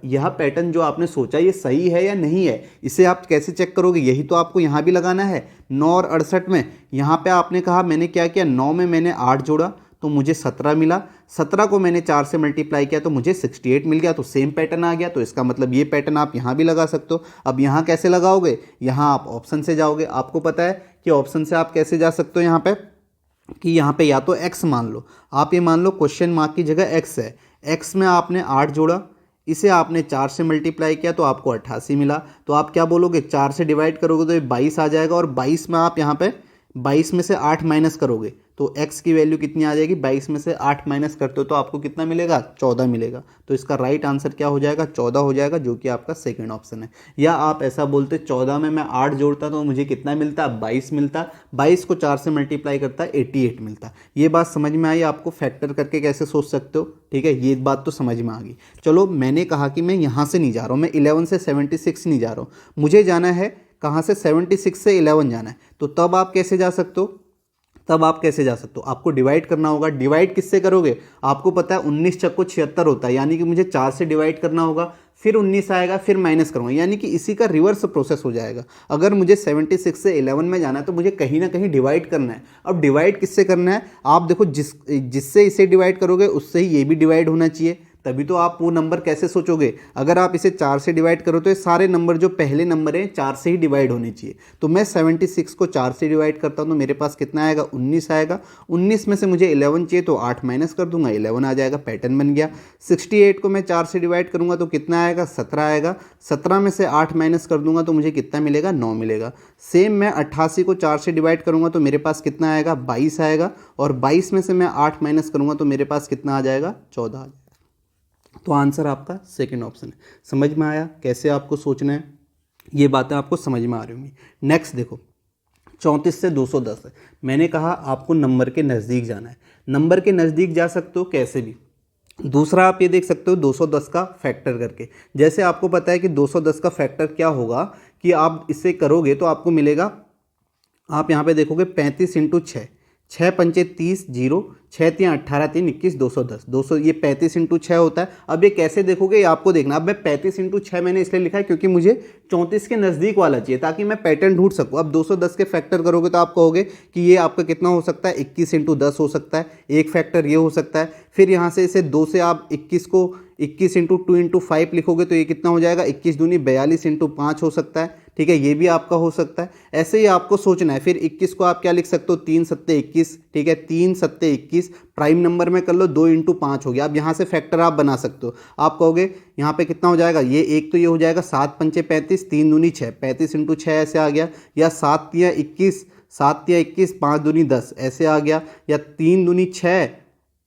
यह पैटर्न जो आपने सोचा ये सही है या नहीं है, इसे आप कैसे चेक करोगे, यही तो आपको यहाँ भी लगाना है। 9 और 68 में, यहाँ पे आपने कहा, मैंने क्या किया, 9 में मैंने 8 जोड़ा तो मुझे 17 मिला, 17 को मैंने 4 से मल्टीप्लाई किया तो मुझे 68 मिल गया, तो सेम पैटर्न आ गया। तो इसका मतलब ये पैटर्न आप यहाँ भी लगा सकते हो। अब यहाँ कैसे लगाओगे, यहाँ आप ऑप्शन से जाओगे। आपको पता है कि ऑप्शन से आप कैसे जा सकते हो, यहाँ पे कि यहाँ पे या तो x मान लो, आप ये मान लो क्वेश्चन मार्क की जगह x है, x में आपने 8 जोड़ा, इसे आपने 4 से मल्टीप्लाई किया तो आपको 88 मिला। तो आप क्या बोलोगे, 4 से डिवाइड करोगे तो ये 22 आ जाएगा, और 22 में आप यहाँ पे 22 में से 8 माइनस करोगे तो x की वैल्यू कितनी आ जाएगी, 22 में से 8 माइनस करते हो तो आपको कितना मिलेगा, 14 मिलेगा। तो इसका राइट आंसर क्या हो जाएगा, 14 हो जाएगा, जो कि आपका सेकंड ऑप्शन है। या आप ऐसा बोलते 14 में मैं 8 जोड़ता तो मुझे कितना मिलता, 22 मिलता, 22 को 4 से मल्टीप्लाई करता 88 मिलता। ये बात समझ में आई आपको, फैक्टर करके कैसे सोच सकते हो, ठीक है, ये बात तो समझ में आ गई। चलो मैंने कहा कि मैं यहाँ से नहीं जा रहा हूँ, मैं 11 से 76 नहीं जा रहा हूँ, मुझे जाना है कहाँ से, 76 से 11 जाना है। तो तब आप कैसे जा सकते हो, आपको डिवाइड करना होगा। डिवाइड किससे करोगे, आपको पता है 19 चक्को 76 होता है, यानी कि मुझे 4 से डिवाइड करना होगा, फिर 19 आएगा, फिर माइनस करूँगा, यानी कि इसी का रिवर्स प्रोसेस हो जाएगा। अगर मुझे 76 से 11 में जाना है तो मुझे कहीं ना कहीं डिवाइड करना है। अब डिवाइड किससे करना है, आप देखो जिससे इसे डिवाइड करोगे उससे ही ये भी डिवाइड होना चाहिए, तभी तो आप वो नंबर कैसे सोचोगे। अगर आप इसे 4 से डिवाइड करो तो ये सारे नंबर जो पहले नंबर हैं 4 से ही डिवाइड होने चाहिए। तो मैं 76 को 4 से डिवाइड करता हूँ तो मेरे पास कितना आएगा, 19 आएगा। 19 में से मुझे 11 चाहिए तो 8 माइनस कर दूंगा, 11 आ जाएगा, पैटर्न बन गया। 68 को मैं 4 से डिवाइड करूंगा तो कितना आएगा, 17 आएगा। 17 में से 8 माइनस कर दूंगा तो मुझे कितना मिलेगा, 9 मिलेगा। सेम मैं 88 को 4 से डिवाइड करूंगा तो मेरे पास कितना आएगा, 22 आएगा, और 22 में से मैं 8 माइनस करूंगा तो मेरे पास कितना आ जाएगा, 14 आ जाएगा। तो आंसर आपका सेकंड ऑप्शन है। समझ में आया कैसे आपको सोचना है, ये बातें आपको समझ में आ रही होंगी। नेक्स्ट देखो, 34 से 210 है। मैंने कहा आपको नंबर के नज़दीक जाना है, नंबर के नज़दीक जा सकते हो कैसे भी। दूसरा आप ये देख सकते हो 210 का फैक्टर करके। जैसे आपको पता है कि 210 का फैक्टर क्या होगा, कि आप इसे करोगे तो आपको मिलेगा, आप यहाँ पे देखोगे 35 इंटू 6, छः पंचे 30 जीरो, छः तियाँ 18 3 21 210, 200 ये 35 इंटू 6 होता है। अब ये कैसे देखोगे ये आपको देखना। अब मैं 35 इंटू 6 मैंने इसलिए लिखा है क्योंकि मुझे 34 के नज़दीक वाला चाहिए ताकि मैं पैटर्न ढूंढ सकूँ। अब 210 के फैक्टर करोगे तो आप कहोगे कि ये आपका कितना हो सकता है, 21 इंटू 10 हो सकता है, एक फैक्टर ये हो सकता है। फिर यहाँ से इसे 2 से आप 21 को 21 इंटू 2 इंटू 5 लिखोगे तो ये कितना हो जाएगा, 21 दूनी 42 इंटू 5 हो सकता है। ठीक है, ये भी आपका हो सकता है। ऐसे ही आपको सोचना है। फिर 21 को आप क्या लिख सकते हो, 3 सत्ते 21। ठीक है, 3 सत्ते 21 प्राइम नंबर में कर लो, 2 इंटू 5 हो गया। अब यहाँ से फैक्टर आप बना सकते हो। आप कहोगे यहाँ पे कितना हो जाएगा, ये एक तो ये हो जाएगा 7 पंचे 35, 3 दूनी 6, 35 इंटू 6 ऐसे आ गया। या 7 तियाँ 21, 7 तियाँ 21, 5 दूनी 10 ऐसे आ गया। या 3 दूनी 6,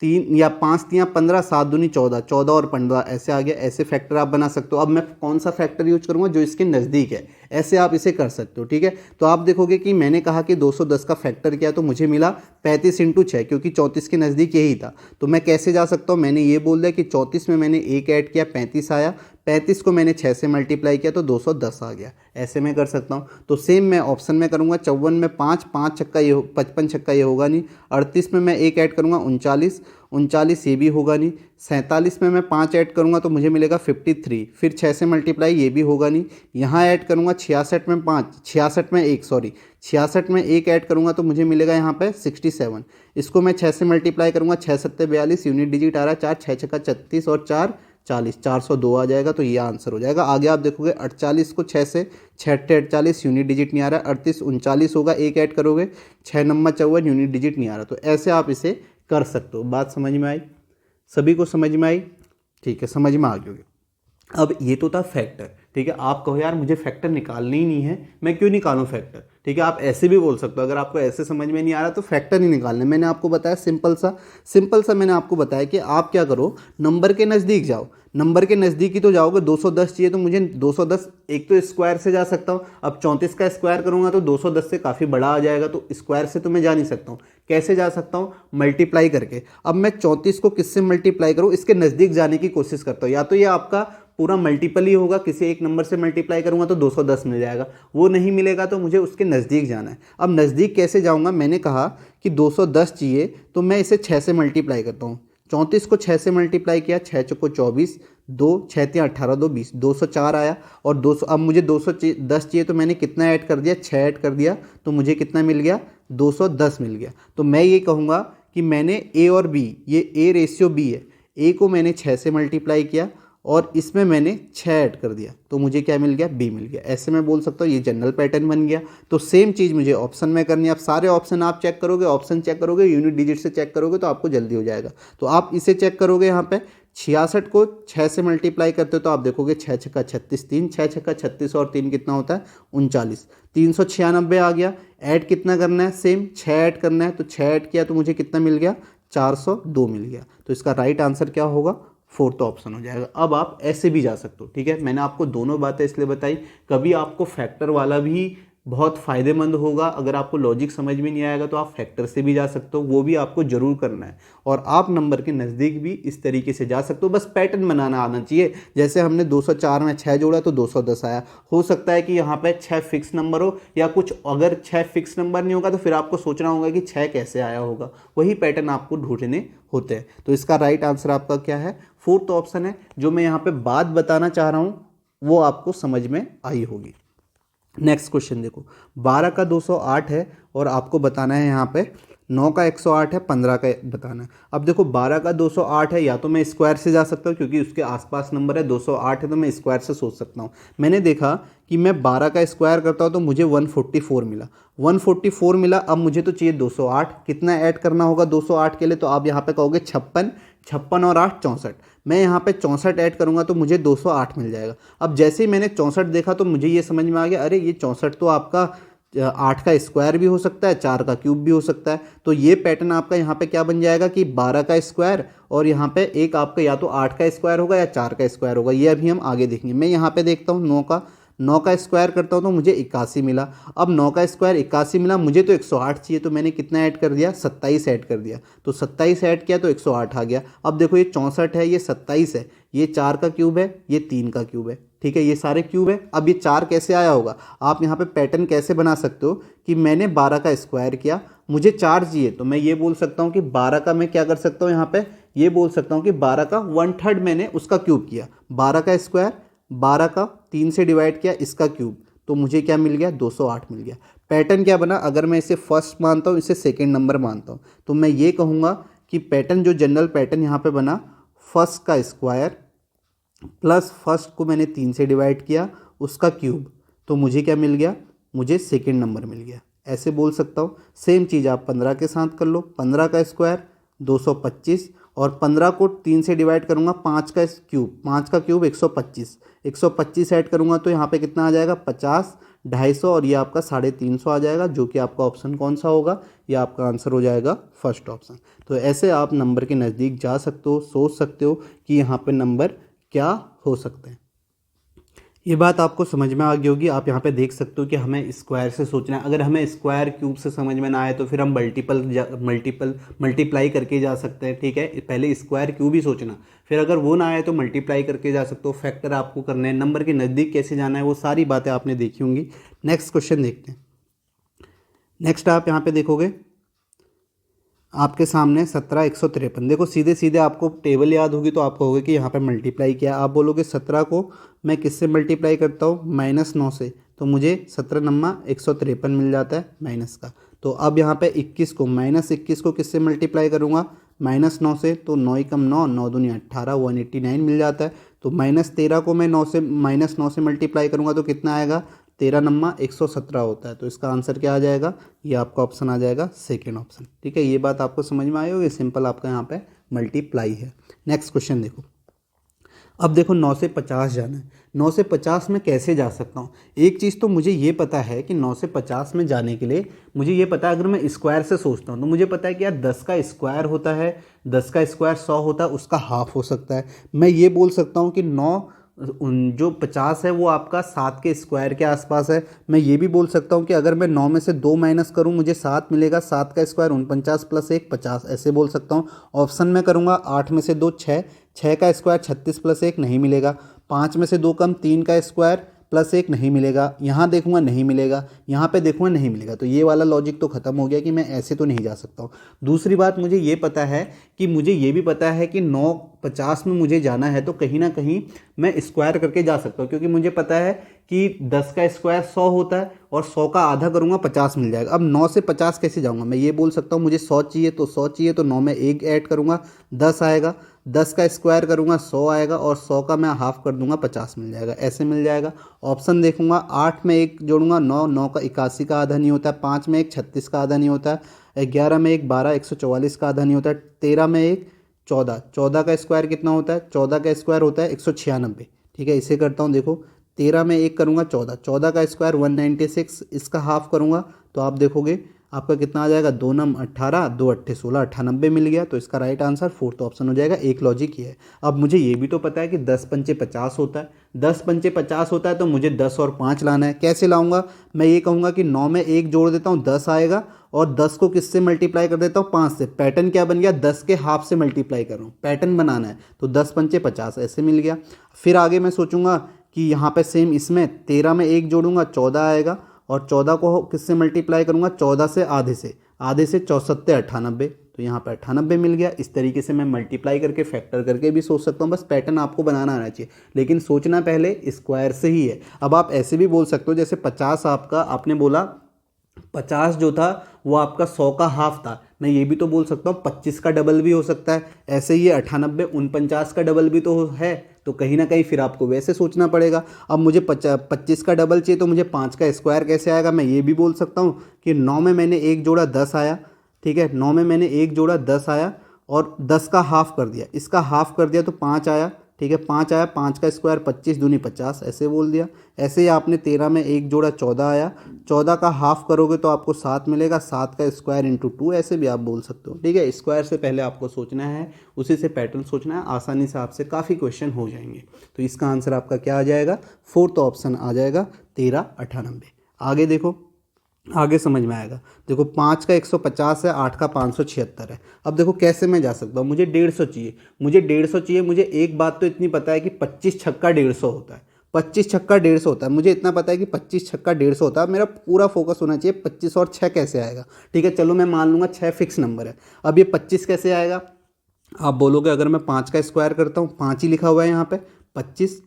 3 या 5 तियाँ 15, 7 दूनी 14, 14 और 15 ऐसे आ गया। ऐसे फैक्टर आप बना सकते हो। अब मैं कौन सा फैक्टर यूज करूँगा, जो इसके नज़दीक है, ऐसे आप इसे कर सकते हो। ठीक है, तो आप देखोगे कि मैंने कहा कि 210 का फैक्टर क्या है, तो मुझे मिला 35 इंटू 6 क्योंकि 34 के नज़दीक यही था। तो मैं कैसे जा सकता हूँ, मैंने ये बोल दिया कि 34 में मैंने एक ऐड किया, 35 आया, 35 को मैंने 6 से मल्टीप्लाई किया तो 210 आ गया। ऐसे मैं कर सकता हूँ। तो सेम मैं ऑप्शन में करूँगा, 54 में 5, 5 छक्का ये 55 छक्का ये होगा नहीं। 38 में मैं एक ऐड करूँगा, 39, 39 ये भी होगा नहीं। 47 में मैं 5 ऐड करूँगा तो मुझे मिलेगा 53, फिर 6 से मल्टीप्लाई ये भी होगा नहीं। यहाँ ऐड करूँगा 66 में 5, 66 में 1 सॉरी 66 में 1 ऐड करूँगा तो मुझे मिलेगा यहाँ पे 67। इसको मैं 6 से मल्टीप्लाई करूँगा, 6 सत्ते 42, यूनिट डिजिट आ रहा है 4, 6 छक्का 36 और 4 40, 402 आ जाएगा। तो ये आंसर हो जाएगा। आगे आप देखोगे 48 को 6 से 6 48, यूनिट डिजिट नहीं आ रहा है। 38 39 होगा, एक ऐड करोगे 6 नंबर 54, यूनिट डिजिट नहीं आ रहा। तो ऐसे आप इसे कर सकते हो। बात समझ में आई, सभी को समझ में आई? ठीक है, समझ में आ गई होगी। अब ये तो था फैक्टर। ठीक है, आप कहो यार मुझे फैक्टर निकालनी ही नहीं है, मैं क्यों निकालूं फैक्टर। ठीक है, आप ऐसे भी बोल सकते हो। अगर आपको ऐसे समझ में नहीं आ रहा तो फैक्टर नहीं निकालने। मैंने आपको बताया सिंपल सा मैंने आपको बताया कि आप क्या करो, नंबर के नज़दीक जाओ। नंबर के नज़दीक ही तो जाओगे। 210 चाहिए तो मुझे 210 एक तो स्क्वायर से जा सकता हूँ। अब 34 का स्क्वायर करूँगा तो 210 से काफ़ी बड़ा आ जाएगा, तो स्क्वायर से तो मैं जा नहीं सकता हूँ। कैसे जा सकता हूँ, मल्टीप्लाई करके। अब मैं 34 को किससे मल्टीप्लाई करूँ, इसके नज़दीक जाने की कोशिश करता हूँ। या तो ये आपका पूरा मल्टीपल ही होगा, किसी एक नंबर से मल्टीप्लाई करूंगा तो 210 मिल जाएगा। वो नहीं मिलेगा तो मुझे उसके नज़दीक जाना है। अब नज़दीक कैसे जाऊंगा, मैंने कहा कि 210 चाहिए तो मैं इसे 6 से मल्टीप्लाई करता हूँ। 34 को 6 से मल्टीप्लाई किया, 6 चौको 24, 2 6 तियाँ 18, 2 20, 204 आया। और 200, अब मुझे 210 चाहिए तो मैंने कितना ऐड कर दिया, 6 ऐड कर दिया तो मुझे कितना मिल गया, 210 मिल गया। तो मैं ये कहूँगा कि मैंने ए और बी, ये ए रेशियो बी है, ए को मैंने 6 से मल्टीप्लाई किया और इसमें मैंने 6 ऐड कर दिया तो मुझे क्या मिल गया, बी मिल गया। ऐसे मैं बोल सकता हूँ ये जनरल पैटर्न बन गया। तो सेम चीज़ मुझे ऑप्शन में करनी है। आप सारे ऑप्शन आप चेक करोगे, ऑप्शन चेक करोगे, यूनिट डिजिट से चेक करोगे तो आपको जल्दी हो जाएगा। तो आप इसे चेक करोगे, यहाँ पे 66 को 6 से मल्टीप्लाई करते हो तो आप देखोगे 6 छक्का 36, 3 6 छक्का 36 और 3 कितना होता है, 39, 396 आ गया। ऐड कितना करना है, सेम 6 ऐड करना है। तो 6 ऐड किया तो मुझे कितना मिल गया, 402 मिल गया। तो इसका राइट आंसर क्या होगा, फोर्थ ऑप्शन हो जाएगा। अब आप ऐसे भी जा सकते हो। ठीक है, मैंने आपको दोनों बातें इसलिए बताई, कभी आपको फैक्टर वाला भी बहुत फ़ायदेमंद होगा। अगर आपको लॉजिक समझ में नहीं आएगा तो आप फैक्टर से भी जा सकते हो, वो भी आपको ज़रूर करना है। और आप नंबर के नज़दीक भी इस तरीके से जा सकते हो, बस पैटर्न बनाना आना चाहिए। जैसे हमने 204 में 6 जोड़ा तो 210 आया। हो सकता है कि यहाँ पे 6 फिक्स नंबर हो, या कुछ अगर 6 फिक्स नंबर नहीं होगा तो फिर आपको सोचना होगा कि 6 कैसे आया होगा। वही पैटर्न आपको ढूंढने होते हैं। तो इसका राइट आंसर आपका क्या है, फोर्थ ऑप्शन है। जो मैं यहाँ पे बात बताना चाह रहा हूँ वो आपको समझ में आई होगी। नेक्स्ट क्वेश्चन देखो, 12 का 208 है और आपको बताना है यहाँ पे 9 का 108 है, 15 का बताना है। अब देखो 12 का 208 है, या तो मैं स्क्वायर से जा सकता हूँ क्योंकि उसके आसपास नंबर है। 208 है तो मैं स्क्वायर से सोच सकता हूँ। मैंने देखा कि मैं 12 का स्क्वायर करता हूँ तो मुझे 144 मिला, 144 मिला। अब मुझे तो चाहिए 208, कितना ऐड करना होगा 208 के लिए, तो आप यहाँ पे कहोगे 56, 56 और 8 64। मैं यहाँ पे 64 ऐड करूँगा तो मुझे 208 मिल जाएगा। अब जैसे ही मैंने 64 देखा तो मुझे ये समझ में आ गया, अरे ये 64 तो आपका 8 का स्क्वायर भी हो सकता है, 4 का क्यूब भी हो सकता है। तो ये पैटर्न आपका यहाँ पे क्या बन जाएगा कि 12 का स्क्वायर और यहाँ पे एक आपका या तो 8 का स्क्वायर होगा या 4 का स्क्वायर होगा। ये अभी हम आगे देखेंगे। मैं यहाँ पे देखता हूँ 9 का स्क्वायर करता हूँ तो मुझे 81 मिला। अब 9 का स्क्वायर 81 मिला, मुझे तो 108 चाहिए तो मैंने कितना ऐड कर दिया, 27 ऐड कर दिया। तो 27 ऐड किया तो 108 आ गया। अब देखो ये 64 है, ये 27 है, ये 4 का क्यूब है, ये 3 का क्यूब है। ठीक है, ये सारे क्यूब है। अब ये 4 कैसे आया होगा, आप यहाँ पे पैटर्न कैसे बना सकते हो कि मैंने 12 का स्क्वायर किया, मुझे 4 चाहिए, तो मैं ये बोल सकता हूँ कि 12 का मैं क्या कर सकता हूँ, यहाँ पे ये बोल सकता हूँ कि 12 का 1/3 मैंने उसका क्यूब किया। 12 का स्क्वायर, 12 का 3 से डिवाइड किया, इसका क्यूब, तो मुझे क्या मिल गया, 208 मिल गया। पैटर्न क्या बना, अगर मैं इसे फर्स्ट मानता हूँ, इसे सेकेंड नंबर मानता हूँ, तो मैं ये कहूँगा कि पैटर्न जो जनरल पैटर्न यहाँ पे बना, फर्स्ट का स्क्वायर प्लस फर्स्ट को मैंने 3 से डिवाइड किया, उसका क्यूब, तो मुझे क्या मिल गया, मुझे सेकेंड नंबर मिल गया, ऐसे बोल सकता हूँ। सेम चीज़ आप 15 के साथ कर लो, 15 का स्क्वायर 225 और 15 को 3 से डिवाइड करूँगा, 5 का क्यूब, 5 का क्यूब 125, 125 ऐड करूँगा तो यहाँ पे कितना आ जाएगा, 50, 250 और ये आपका 350 आ जाएगा, जो कि आपका ऑप्शन कौन सा होगा, ये आपका आंसर हो जाएगा फर्स्ट ऑप्शन। तो ऐसे आप नंबर के नज़दीक जा सकते हो, सोच सकते हो कि यहाँ पे नंबर क्या हो सकते हैं। ये बात आपको समझ में आ गई होगी। आप यहाँ पे देख सकते हो कि हमें स्क्वायर से सोचना है। अगर हमें स्क्वायर क्यूब से समझ में ना आए तो फिर हम मल्टीप्लाई करके जा सकते हैं, ठीक है। पहले स्क्वायर क्यूब ही सोचना, फिर अगर वो ना आए तो मल्टीप्लाई करके जा सकते हो। फैक्टर आपको करने हैं, नंबर के नज़दीक कैसे जाना है, वो सारी बातें आपने देखी होंगी। नेक्स्ट क्वेश्चन देखते हैं। नेक्स्ट आप यहाँ पे देखोगे, आपके सामने 17 153। देखो सीधे सीधे आपको टेबल याद होगी तो आप कहोगे कि यहाँ पे मल्टीप्लाई किया। आप बोलोगे 17 को मैं किससे मल्टीप्लाई करता हूँ, -9 से, तो मुझे 17 नम्मा 153 मिल जाता है माइनस का। तो अब यहाँ पे 21 को, -21 को किससे मल्टीप्लाई करूँगा, -9 से, तो 9 एकम 9, 9 दूनी 18, 189 मिल जाता है। तो -13 को मैं -9 से मल्टीप्लाई करूँगा तो कितना आएगा, 13 नम्मा 117 होता है। तो इसका आंसर क्या आ जाएगा, ये आपका ऑप्शन आ जाएगा सेकेंड ऑप्शन, ठीक है। ये बात आपको समझ में आई होगी, सिंपल आपका यहाँ पे मल्टीप्लाई है। नेक्स्ट क्वेश्चन देखो। अब देखो 9 से 50 जाना है। 9 से 50 में कैसे जा सकता हूँ, एक चीज़ तो मुझे ये पता है कि 9 से 50 में जाने के लिए मुझे ये पता है, अगर मैं स्क्वायर से सोचता हूँ तो मुझे पता है कि यार 10 का स्क्वायर होता है, 10 का स्क्वायर 100 होता है, उसका हाफ हो सकता है। मैं ये बोल सकता हूँ कि 9 जो 50 है वो आपका 7 के स्क्वायर के आसपास है। मैं ये भी बोल सकता हूँ कि अगर मैं 9 में से 2 माइनस करूँ मुझे 7 मिलेगा, 7 का स्क्वायर 49 प्लस 1 50, ऐसे बोल सकता हूँ। ऑप्शन में करूँगा 8 में से 2 6, 6 का स्क्वायर 36 प्लस 1 नहीं मिलेगा, 5 में से 2 कम 3 का स्क्वायर प्लस 1 नहीं मिलेगा, यहाँ देखूंगा नहीं मिलेगा, यहाँ पे देखूंगा नहीं मिलेगा। तो ये वाला लॉजिक तो ख़त्म हो गया कि मैं ऐसे तो नहीं जा सकता हूँ। दूसरी बात मुझे ये पता है कि मुझे ये भी पता है कि 950 में मुझे जाना है तो कहीं ना कहीं मैं स्क्वायर करके जा सकता हूँ, क्योंकि मुझे पता है कि 10 का स्क्वायर 100 होता है और 100 का आधा करूँगा 50 मिल जाएगा। अब 9 से 50 कैसे जाऊँगा, मैं ये बोल सकता हूँ मुझे 100 चाहिए, तो 100 चाहिए तो 9 में 1 ऐड करूँगा 10 आएगा, 10 का स्क्वायर करूँगा 100 आएगा और 100 का मैं हाफ कर दूंगा 50 मिल जाएगा, ऐसे मिल जाएगा। ऑप्शन देखूंगा 8 में 1 जोड़ूंगा 9, 9 का 81 का आधा नहीं होता है, 5 में 1 36 का आधा नहीं होता है, 11 में 1 12 144 का आधा नहीं होता है, 13 में 1 14, 14 का स्क्वायर कितना होता है, 14 का स्क्वायर होता है 196, ठीक है। इसे करता हूँ, देखो 13 में 1 करूँगा 14, 14 का स्क्वायर 196, इसका हाफ करूँगा तो आप देखोगे आपका कितना आ जाएगा, 2 नम 18, 2 अट्ठे 16, 98 मिल गया। तो इसका राइट आंसर फोर्थ ऑप्शन हो जाएगा। एक लॉजिक ये है। अब मुझे ये भी तो पता है कि 10 पंचे 50 होता है, 10 पंचे 50 होता है तो मुझे 10 और 5 लाना है। कैसे लाऊंगा, मैं ये कहूँगा कि 9 में 1 जोड़ देता हूँ 10 आएगा और 10 को किससे मल्टीप्लाई कर देता हूँ 5 से। पैटर्न क्या बन गया, 10 के हाफ से मल्टीप्लाई कर रहा हूँ, पैटर्न बनाना है। तो 10 पंचे 50 ऐसे मिल गया। फिर आगे मैं सोचूंगा कि यहाँ पे सेम इसमें 13 में 1 जोड़ूंगा 14 आएगा और 14 को किससे मल्टीप्लाई करूँगा, 14 से आधे से, आधे से 64 98, तो यहाँ पर 98 मिल गया। इस तरीके से मैं मल्टीप्लाई करके फैक्टर करके भी सोच सकता हूँ, बस पैटर्न आपको बनाना आना चाहिए, लेकिन सोचना पहले स्क्वायर से ही है। अब आप ऐसे भी बोल सकते हो, जैसे 50 आपका, आपने बोला 50 जो था वो आपका 100 का हाफ था, मैं ये भी तो बोल सकता हूँ 25 का डबल भी हो सकता है। ऐसे ही 98 49 का डबल भी तो है, तो कहीं ना कहीं फिर आपको वैसे सोचना पड़ेगा। अब मुझे 25 का डबल चाहिए तो मुझे 5 का स्क्वायर कैसे आएगा, मैं ये भी बोल सकता हूँ कि 9 में मैंने 1 जोड़ा 10 आया, ठीक है, 9 में मैंने 1 जोड़ा 10 आया और 10 का हाफ कर दिया, इसका हाफ कर दिया तो 5 आया, ठीक है, 5 आया, 5 का स्क्वायर 25 दूनी 50, ऐसे बोल दिया। ऐसे ही आपने 13 में 1 जोड़ा 14 आया, 14 का हाफ करोगे तो आपको 7 मिलेगा, 7 का स्क्वायर इंटू 2 ऐसे भी आप बोल सकते हो, ठीक है। स्क्वायर से पहले आपको सोचना है, उसी से पैटर्न सोचना है, आसानी से आपसे काफ़ी क्वेश्चन हो जाएंगे। तो इसका आंसर आपका क्या आ जाएगा, फोर्थ ऑप्शन आ जाएगा 13 98। आगे देखो, आगे समझ में आएगा। देखो 5 का 150 है, 8 का 576 है। अब देखो कैसे मैं जा सकता हूँ, मुझे 150 चाहिए, मुझे 150 चाहिए। मुझे एक बात तो इतनी पता है कि 25 छक्का 150 होता है, 25 छक्का 150 होता है, मुझे इतना पता है कि 25 छक्का 150 होता है। मेरा पूरा फोकस होना चाहिए 25 और 6 कैसे आएगा। ठीक है, चलो मैं मान लूँगा 6 फिक्स नंबर है। अब ये 25 कैसे आएगा, आप बोलोगे अगर मैं 5 का स्क्वायर करता हूँ, 5 ही लिखा हुआ है यहाँ पे, 25,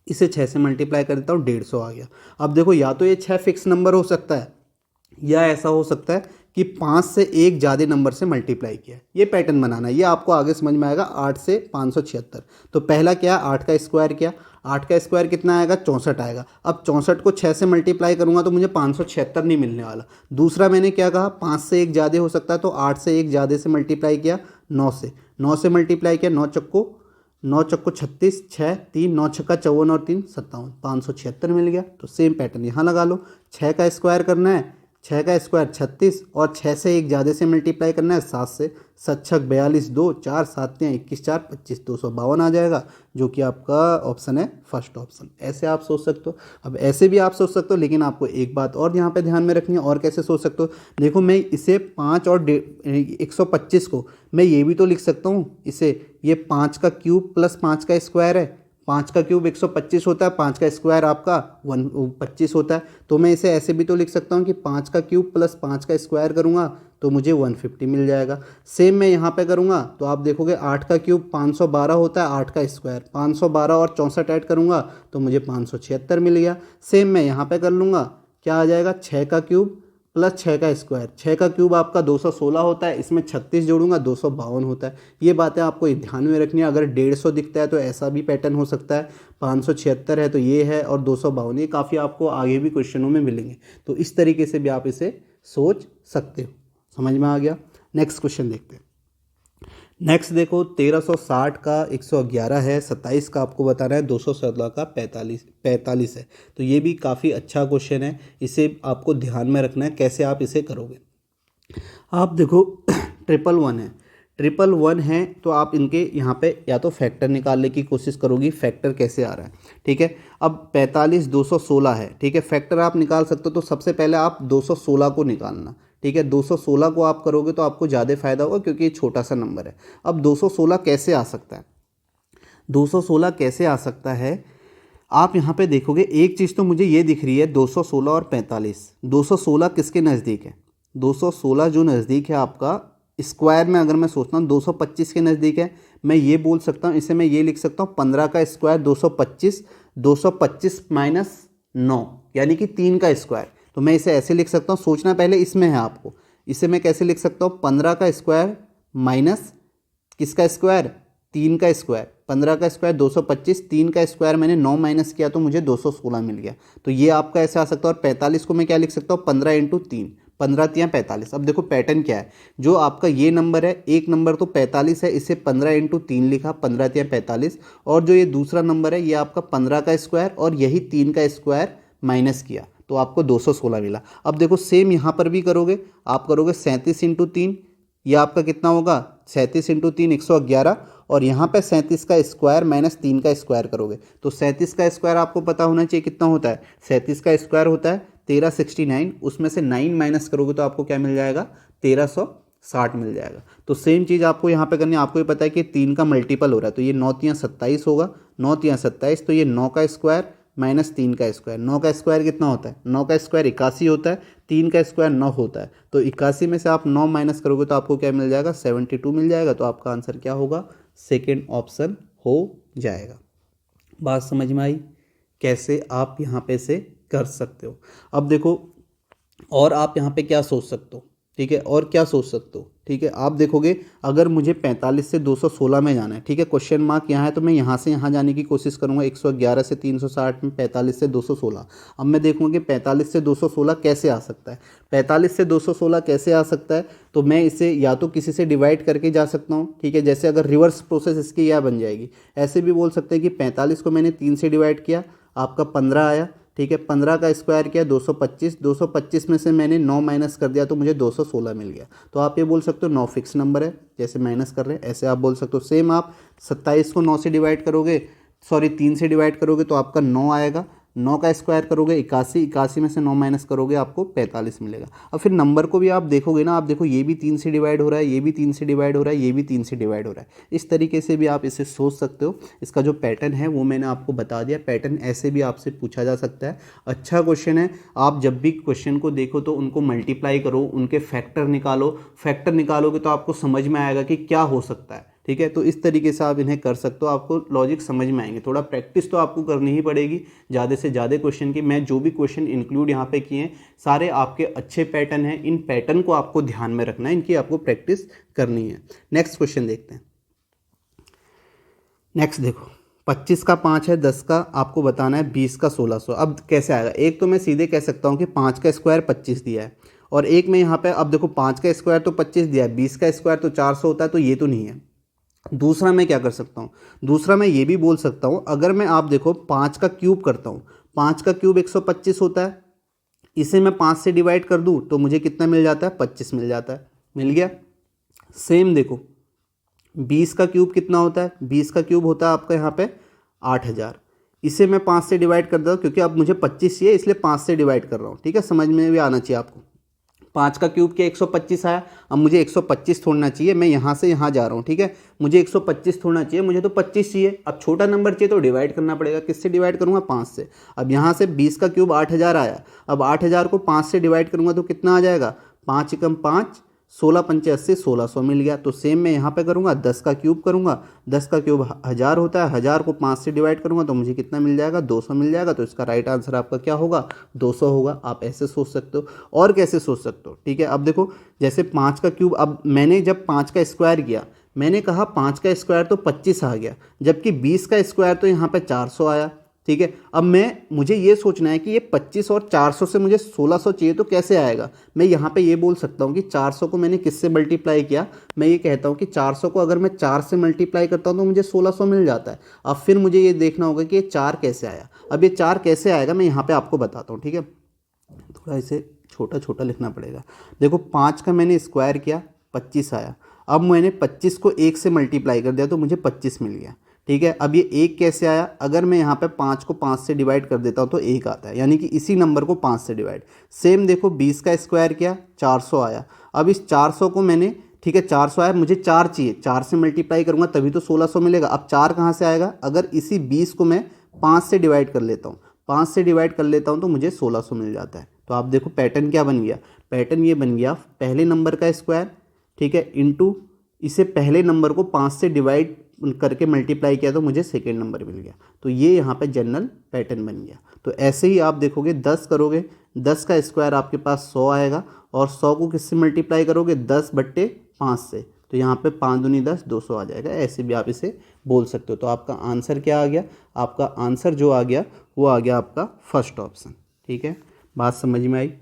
इसे 6 से मल्टीप्लाई कर देता हूँ, 150 आ गया। अब देखो या तो ये 6 फिक्स नंबर हो सकता है या ऐसा हो सकता है कि 5 से एक ज़्यादा नंबर से मल्टीप्लाई किया है। ये पैटर्न बनाना है, ये आपको आगे समझ में आएगा। 8 से 576, तो पहला क्या, 8 का स्क्वायर किया, 8 का स्क्वायर कितना आएगा, 64 आएगा। अब 64 को 6 से मल्टीप्लाई करूंगा तो मुझे 576 नहीं मिलने वाला। दूसरा मैंने क्या कहा, 5 से एक ज़्यादा हो सकता है, तो 8 से एक ज़्यादा से मल्टीप्लाई किया, 9 से मल्टीप्लाई किया, 9 चक्को 36, 6 3, 9 छक्का 54 और 3 57, 576 मिल गया। तो सेम पैटर्न यहाँ लगा लो, 6 का स्क्वायर करना है, 6 का स्क्वायर 36 और 6 से एक ज़्यादा से मल्टीप्लाई करना है, 7 से, 7 छक 42, 2 4 7 21 4 25, 252 आ जाएगा, जो कि आपका ऑप्शन है फर्स्ट ऑप्शन। ऐसे आप सोच सकते हो। अब ऐसे भी आप सोच सकते हो, लेकिन आपको एक बात और यहाँ पे ध्यान में रखनी है। और कैसे सोच सकते हो, देखो मैं इसे 5 और 125 को मैं ये भी तो लिख सकता हूँ इसे, ये 5 का क्यूब प्लस 5 का स्क्वायर है। 5 का क्यूब 125 होता है, 5 का स्क्वायर आपका 125 होता है। तो मैं इसे ऐसे भी तो लिख सकता हूँ कि 5 का क्यूब प्लस 5 का स्क्वायर करूँगा तो मुझे 150 मिल जाएगा। सेम मैं यहाँ पे करूँगा तो आप देखोगे 8 का क्यूब 512 होता है, 8 का स्क्वायर 512 और 64 ऐड करूँगा तो मुझे 576 मिल गया। सेम मैं यहाँ पे कर लूँगा, क्या आ जाएगा, 6 का क्यूब प्लस 6 का स्क्वायर, 6 का क्यूब आपका 216 होता है, इसमें 36 जोड़ूंगा 252 होता है। ये बातें आपको ध्यान में रखनी है। अगर 150 दिखता है तो ऐसा भी पैटर्न हो सकता है, 576 है तो ये है, और 252, ये काफ़ी आपको आगे भी क्वेश्चनों में मिलेंगे। तो इस तरीके से भी आप इसे सोच सकते हो। समझ में आ गया। नेक्स्ट क्वेश्चन देखते हैं। नेक्स्ट देखो, 1360 का 111 है, 27 का आपको बताना है, 216 का 45 है। तो ये भी काफ़ी अच्छा क्वेश्चन है, इसे आपको ध्यान में रखना है कैसे आप इसे करोगे। आप देखो 111 है तो आप इनके यहाँ पे या तो फैक्टर निकालने की कोशिश करोगी, फैक्टर कैसे आ रहा है। ठीक है, अब 45 216 है, ठीक है, फैक्टर आप निकाल सकते हो। तो सबसे पहले आप 216 को निकालना, ठीक है, 216 को आप करोगे तो आपको ज़्यादा फायदा होगा क्योंकि ये छोटा सा नंबर है। अब 216 कैसे आ सकता है, 216 कैसे आ सकता है, आप यहाँ पे देखोगे एक चीज़ तो मुझे ये दिख रही है, 216 और 45, 216 किसके नज़दीक है, 216 जो नज़दीक है आपका स्क्वायर में, अगर मैं सोचता हूँ 225 के नज़दीक है। मैं ये बोल सकता हूँ, इसे मैं ये लिख सकता हूँ 15 का स्क्वायर 225, 225 माइनस 9 यानी कि 3 का स्क्वायर। तो मैं इसे ऐसे लिख सकता हूँ, सोचना पहले इसमें है आपको। इसे मैं कैसे लिख सकता हूँ, 15 का स्क्वायर माइनस किसका स्क्वायर, 3 का स्क्वायर। 15 का स्क्वायर 225, 3 का स्क्वायर मैंने 9 माइनस किया तो मुझे 216 मिल गया। तो ये आपका ऐसे आ सकता है। और 45 को मैं क्या लिख सकता हूँ, 15 इंटू 3, 15 3 45। अब देखो पैटर्न क्या है, जो आपका ये नंबर है, एक नंबर तो 45 है, इसे 15 इंटू 3 लिखा, 15 3 45। और जो ये दूसरा नंबर है ये आपका 15 का स्क्वायर और यही 3 का स्क्वायर माइनस किया तो आपको 216 मिला। अब देखो सेम यहाँ पर भी करोगे, आप करोगे 37 इंटू 3, ये आपका कितना होगा, 37 इंटू 3 111, और यहाँ पे 37 का स्क्वायर माइनस 3 का स्क्वायर करोगे तो 37 का स्क्वायर आपको पता होना चाहिए कितना होता है, 37 का स्क्वायर होता है 1369, उसमें से 9 माइनस करोगे तो आपको क्या मिल जाएगा, 1360 मिल जाएगा। तो सेम चीज़ आपको यहाँ पे करनी है। आपको ये पता है कि 3 का मल्टीपल हो रहा है तो ये 9 3 27 होगा, 9 3 27, तो ये 9 का स्क्वायर माइनस 3 का स्क्वायर, 9 का स्क्वायर कितना होता है, 9 का स्क्वायर 81 होता है, 3 का स्क्वायर 9 होता है। तो 81 में से आप 9 माइनस करोगे तो आपको क्या मिल जाएगा, 72 मिल जाएगा। तो आपका आंसर क्या होगा, सेकेंड ऑप्शन हो जाएगा। बात समझ में आई कैसे आप यहाँ पे से कर सकते हो। अब देखो और आप यहाँ पे क्या सोच सकते हो, ठीक है, और क्या सोच सकते हो, ठीक है। आप देखोगे अगर मुझे 45 से 216 में जाना है, ठीक है, क्वेश्चन मार्क यहाँ है तो मैं यहाँ से यहाँ जाने की कोशिश करूँगा, 111 से 360 में 45 से 216। अब मैं देखूँगा कि 45 से 216 कैसे आ सकता है, 45 से 216 कैसे आ सकता है। तो मैं इसे या तो किसी से डिवाइड करके जा सकता हूँ, ठीक है, जैसे अगर रिवर्स प्रोसेस इसकी यह बन जाएगी। ऐसे भी बोल सकते हैं कि 45 को मैंने 3 से डिवाइड किया, आपका 15 आया, ठीक है, 15 का स्क्वायर किया 225, 225 में से मैंने 9 माइनस कर दिया तो मुझे 216 मिल गया। तो आप ये बोल सकते हो 9 फिक्स नंबर है, जैसे माइनस कर रहे हैं ऐसे आप बोल सकते हो। सेम आप 27 को 9 से डिवाइड करोगे, सॉरी 3 से डिवाइड करोगे तो आपका 9 आएगा, 9 का स्क्वायर करोगे 81, 81 में से 9 माइनस करोगे आपको 45 मिलेगा। अब फिर नंबर को भी आप देखोगे ना, आप देखो ये भी 3 से डिवाइड हो रहा है, ये भी 3 से डिवाइड हो रहा है, ये भी 3 से डिवाइड हो रहा है। इस तरीके से भी आप इसे सोच सकते हो। इसका जो पैटर्न है वो मैंने आपको बता दिया। पैटर्न ऐसे भी आपसे पूछा जा सकता है। अच्छा क्वेश्चन है। आप जब भी क्वेश्चन को देखो तो उनको मल्टीप्लाई करो, उनके फैक्टर निकालो। फैक्टर निकालोगे तो आपको समझ में आएगा कि क्या हो सकता है। ठीक है, तो इस तरीके से आप इन्हें कर सकते हो, आपको लॉजिक समझ में आएंगे। थोड़ा प्रैक्टिस तो आपको करनी ही पड़ेगी ज़्यादा से ज़्यादा क्वेश्चन की। मैं जो भी क्वेश्चन इंक्लूड यहाँ पे किए हैं सारे आपके अच्छे पैटर्न हैं। इन पैटर्न को आपको ध्यान में रखना है, इनकी आपको प्रैक्टिस करनी है। नेक्स्ट क्वेश्चन देखते हैं। नेक्स्ट देखो, 25 का 5 है, 10 का आपको बताना है, 20 का 1600। अब कैसे आएगा? एक तो मैं सीधे कह सकता हूँ कि 5 का स्क्वायर 25 दिया है, और एक में यहाँ पे अब देखो 5 का स्क्वायर तो 25 दिया है, 20 का स्क्वायर तो 400 होता है, तो ये तो नहीं है। दूसरा मैं क्या कर सकता हूँ? दूसरा मैं ये भी बोल सकता हूँ, अगर मैं आप देखो 5 का क्यूब करता हूँ, 5 का क्यूब 125 होता है, इसे मैं 5 से डिवाइड कर दूँ तो मुझे कितना मिल जाता है? 25 मिल जाता है। मिल गया। सेम देखो 20 का क्यूब कितना होता है? 20 का क्यूब होता है आपका यहाँ पे 8000। इसे मैं 5 से डिवाइड कर दूँ, क्योंकि अब मुझे 25 चाहिए इसलिए 5 से डिवाइड कर रहा हूँ। ठीक है, समझ में भी आना चाहिए आपको। 5 का क्यूब क्या 125 आया। अब मुझे 125 छोड़ना चाहिए, मैं यहाँ से यहाँ जा रहा हूँ। ठीक है, मुझे 125 छोड़ना चाहिए, मुझे तो 25 चाहिए। अब छोटा नंबर चाहिए तो डिवाइड करना पड़ेगा। किससे डिवाइड करूँगा? 5 से। अब यहाँ से 20 का क्यूब 8000 आया, अब 8000 को 5 से डिवाइड करूँगा तो कितना आ जाएगा? 5 एकम 5, 16 पंचे 80, 1600 मिल गया। तो सेम मैं यहाँ पे करूँगा, 10 का क्यूब करूँगा, 10 का क्यूब 1000 होता है, 1000 को 5 से डिवाइड करूँगा तो मुझे कितना मिल जाएगा? 200 मिल जाएगा। तो इसका राइट आंसर आपका क्या होगा? 200 होगा। आप ऐसे सोच सकते हो। और कैसे सोच सकते हो? ठीक है, अब देखो जैसे 5 का क्यूब, अब मैंने जब 5 का स्क्वायर किया, मैंने कहा 5 का स्क्वायर तो 25 आ गया, जबकि 20 का स्क्वायर तो यहाँ पे 400 आया। ठीक है, अब मुझे ये सोचना है कि ये 25 और 400 से मुझे 1600 चाहिए, तो कैसे आएगा? मैं यहाँ पे ये बोल सकता हूँ कि 400 को मैंने किससे मल्टीप्लाई किया? मैं ये कहता हूँ कि 400 को अगर मैं 4 से मल्टीप्लाई करता हूँ तो मुझे 1600 मिल जाता है। अब फिर मुझे ये देखना होगा कि ये 4 कैसे आया। अब ये 4 कैसे आएगा मैं यहाँ पर आपको बताता हूँ। ठीक है, थोड़ा इसे छोटा छोटा लिखना पड़ेगा। देखो 5 का मैंने स्क्वायर किया, 25 आया। अब मैंने 25 को 1 से मल्टीप्लाई कर दिया तो मुझे 25 मिल गया। ठीक है, अब ये 1 कैसे आया? अगर मैं यहाँ पे 5 को 5 से डिवाइड कर देता हूँ तो 1 आता है, यानी कि इसी नंबर को 5 से डिवाइड। सेम देखो 20 का स्क्वायर किया, 400 आया। अब इस 400 को मैंने, ठीक है 400 आया, मुझे 4 चाहिए, 4 से मल्टीप्लाई करूँगा तभी तो 1600 मिलेगा। अब 4 कहाँ से आएगा? अगर इसी 20 को मैं 5 से डिवाइड कर लेता हूँ, 5 से डिवाइड कर लेता हूँ तो मुझे 1600 मिल जाता है। तो आप देखो पैटर्न क्या बन गया? पैटर्न ये बन गया, पहले नंबर का स्क्वायर, ठीक है, इंटू इसे पहले नंबर को 5 से डिवाइड करके मल्टीप्लाई किया तो मुझे सेकेंड नंबर मिल गया। तो ये यहाँ पे जनरल पैटर्न बन गया। तो ऐसे ही आप देखोगे 10 करोगे, 10 का स्क्वायर आपके पास 100 आएगा, और 100 को किससे मल्टीप्लाई करोगे? 10/5 से, तो यहाँ पे 5 दूनी 10, 200 आ जाएगा। ऐसे भी आप इसे बोल सकते हो। तो आपका आंसर क्या आ गया? आपका आंसर जो आ गया वो आ गया आपका फर्स्ट ऑप्शन। ठीक है, बात समझ में आई?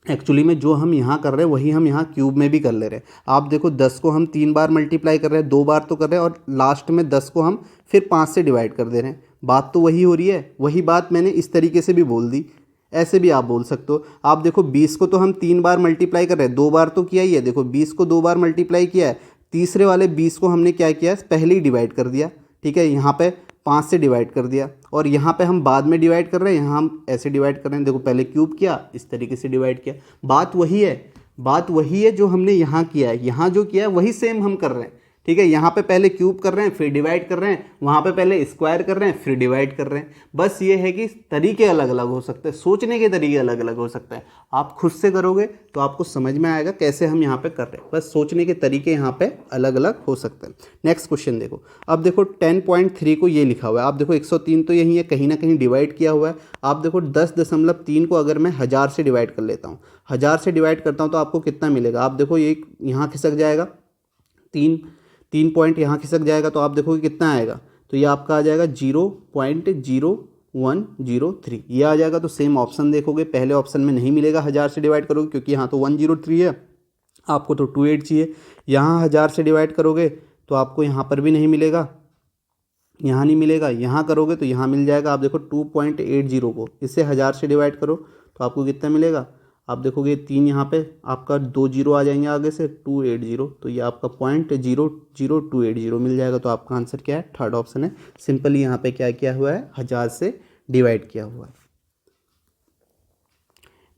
एक्चुअली में जो हम यहाँ कर रहे हैं वही हम यहाँ क्यूब में भी कर ले रहे हैं। आप देखो 10 को हम 3 बार मल्टीप्लाई कर रहे हैं, 2 बार तो कर रहे हैं, और लास्ट में 10 को हम फिर 5 से डिवाइड कर दे रहे हैं। बात तो वही हो रही है। वही बात मैंने इस तरीके से भी बोल दी, ऐसे भी आप बोल सकते हो। आप देखो 20 को तो हम 3 बार मल्टीप्लाई कर रहे हैं, 2 बार तो किया ही है। देखो 20 को 2 बार मल्टीप्लाई किया है, तीसरे वाले 20 को हमने क्या किया? पहले ही डिवाइड कर दिया। ठीक है, यहाँ पे 5 से डिवाइड कर दिया, और यहाँ पे हम बाद में डिवाइड कर रहे हैं, यहाँ हम ऐसे डिवाइड कर रहे हैं। देखो पहले क्यूब किया, इस तरीके से डिवाइड किया। बात वही है, बात वही है जो हमने यहाँ किया है। यहाँ जो किया है वही सेम हम कर रहे हैं। ठीक है, यहाँ पे पहले क्यूब कर रहे हैं फिर डिवाइड कर रहे हैं, वहाँ पे पहले स्क्वायर कर रहे हैं फिर डिवाइड कर रहे हैं। बस ये है कि तरीके अलग अलग हो सकते हैं, सोचने के तरीके अलग अलग हो सकते हैं। आप खुद से करोगे तो आपको समझ में आएगा कैसे हम यहाँ पे कर रहे हैं। बस सोचने के तरीके यहाँ पे अलग अलग हो सकते हैं। नेक्स्ट क्वेश्चन देखो। अब देखो 10.3 को ये लिखा हुआ है। आप देखो 103 तो यही है, कहीं ना कहीं डिवाइड किया हुआ है। आप देखो 10.3 को अगर मैं 1000 से डिवाइड कर लेता हूँ, 1000 से डिवाइड करता हूँ तो आपको कितना मिलेगा? आप देखो ये यहाँ खिसक जाएगा, 3 पॉइंट यहाँ खिसक जाएगा, तो आप देखोगे कितना आएगा? तो ये आपका आ जाएगा 0.0103, ये आ जाएगा। तो सेम ऑप्शन देखोगे, पहले ऑप्शन में नहीं मिलेगा 1000 से डिवाइड करोगे, क्योंकि यहाँ तो 103 है, आपको तो 28 चाहिए। यहाँ 1000 से डिवाइड करोगे तो आपको यहाँ पर भी नहीं मिलेगा, यहाँ नहीं मिलेगा। यहाँ करोगे तो यहाँ मिल जाएगा। आप देखो 2.80 को इससे 1000 से डिवाइड करो तो आपको कितना मिलेगा? आप देखोगे 3 यहाँ पे आपका 2 जीरो आ जाएंगे आगे से, 280, तो ये आपका 0.00280 मिल जाएगा। तो आपका आंसर क्या है? थर्ड ऑप्शन है। सिंपली यहाँ पे क्या किया हुआ है? 1000 से डिवाइड किया हुआ है।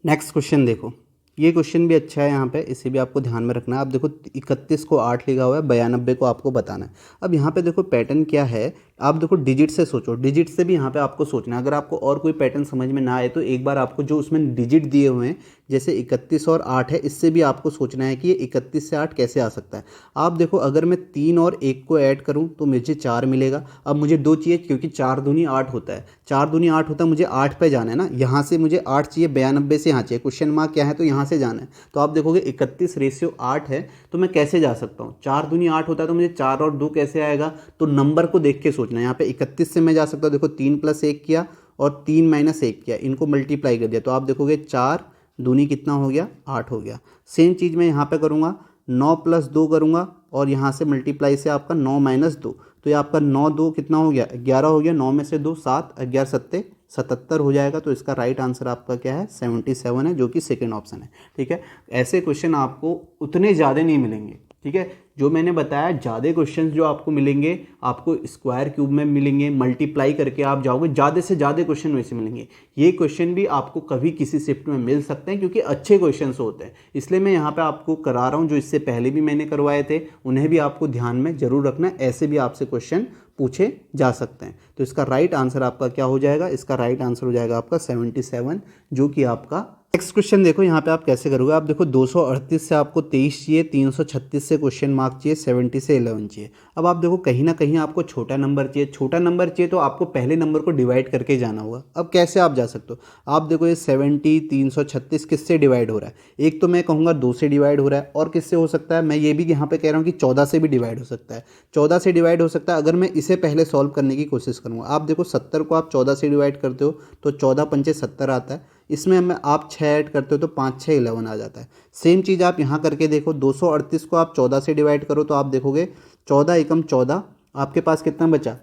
नेक्स्ट क्वेश्चन देखो, ये क्वेश्चन भी अच्छा है, यहाँ पे इसे भी आपको ध्यान में रखना है। आप देखो 31 को 8 लिखा हुआ है, 92 को आपको बताना है। अब यहाँ पे देखो पैटर्न क्या है, आप देखो डिजिट से सोचो, डिजिट से भी यहाँ पे आपको सोचना है। अगर आपको और कोई पैटर्न समझ में ना आए तो एक बार आपको जो उसमें डिजिट दिए हुए हैं जैसे 31 और 8 है, इससे भी आपको सोचना है कि ये 31 से 8 कैसे आ सकता है। आप देखो अगर मैं 3 और 1 को ऐड करूँ तो मुझे 4 मिलेगा। अब मुझे 2 चाहिए क्योंकि 4 दूनी 8 होता है, 4 दूनी 8 होता है, मुझे 8 पे जाना है ना, यहाँ से मुझे 8 चाहिए, 92 से यहाँ चाहिए, क्वेश्चन मार्क क्या है तो यहाँ से जाना है। तो आप देखोगे 31:8 है, तो मैं कैसे जा सकता हूँ, 4 दूनी 8 होता है तो मुझे 4 और 2 कैसे आएगा, तो नंबर को देख के सोचना है। यहाँ पे 31 से मैं जा सकता हूँ, देखो 3 + 1 किया और 3 - 1 किया, इनको मल्टीप्लाई कर दिया तो आप देखोगे 4 दूनी कितना हो गया, 8 हो गया। सेम चीज़ मैं यहाँ पे करूँगा, 9 + 2 करूँगा और यहाँ से मल्टीप्लाई से आपका 9 - 2, तो ये आपका 9 2 कितना हो गया, 11 हो गया, 9 में से 2 7, 11 7 77 हो जाएगा। तो इसका राइट आंसर आपका क्या है, 77 है, जो कि सेकंड ऑप्शन है। ठीक है, ऐसे क्वेश्चन आपको उतने ज़्यादा नहीं मिलेंगे। ठीक है, जो मैंने बताया ज़्यादा क्वेश्चंस जो आपको मिलेंगे, आपको स्क्वायर क्यूब में मिलेंगे, मल्टीप्लाई करके आप जाओगे, ज़्यादा से ज़्यादा क्वेश्चन वैसे मिलेंगे। ये क्वेश्चन भी आपको कभी किसी शिफ्ट में मिल सकते हैं क्योंकि अच्छे क्वेश्चंस होते हैं, इसलिए मैं यहाँ पे आपको करा रहा हूँ। जो इससे पहले भी मैंने करवाए थे उन्हें भी आपको ध्यान में जरूर रखना है, ऐसे भी आपसे क्वेश्चन पूछे जा सकते हैं। तो इसका राइट आंसर आपका क्या हो जाएगा, इसका राइट आंसर हो जाएगा आपका 77, जो कि आपका। नेक्स्ट क्वेश्चन देखो, यहाँ पे आप कैसे करोगे। आप देखो 238 से आपको 23 चाहिए, 336 से क्वेश्चन मार्क चाहिए, 70 से 11 चाहिए। अब आप देखो कहीं ना कहीं आपको छोटा नंबर चाहिए, छोटा नंबर चाहिए तो आपको पहले नंबर को डिवाइड करके जाना होगा। अब कैसे आप जा सकते हो, आप देखो ये 70 336 किससे डिवाइड हो रहा है, एक तो मैं कहूँगा 2 से डिवाइड हो रहा है, और किससे हो सकता है, मैं ये भी यहाँ पे कह रहा हूँ कि 14 से भी डिवाइड हो सकता है, 14 से डिवाइड हो सकता है। अगर मैं इसे पहले सॉल्व करने की कोशिश करूँगा, आप देखो 70 को आप 14 से डिवाइड करते हो तो 14 × 5 = 70 आता है, इसमें हमें आप 6 ऐड करते हो तो 5 × 6 = 11 आ जाता है। सेम चीज़ आप यहाँ करके देखो, 238 को आप 14 से डिवाइड करो तो आप देखोगे 14 एकम 14, आपके पास कितना बचा,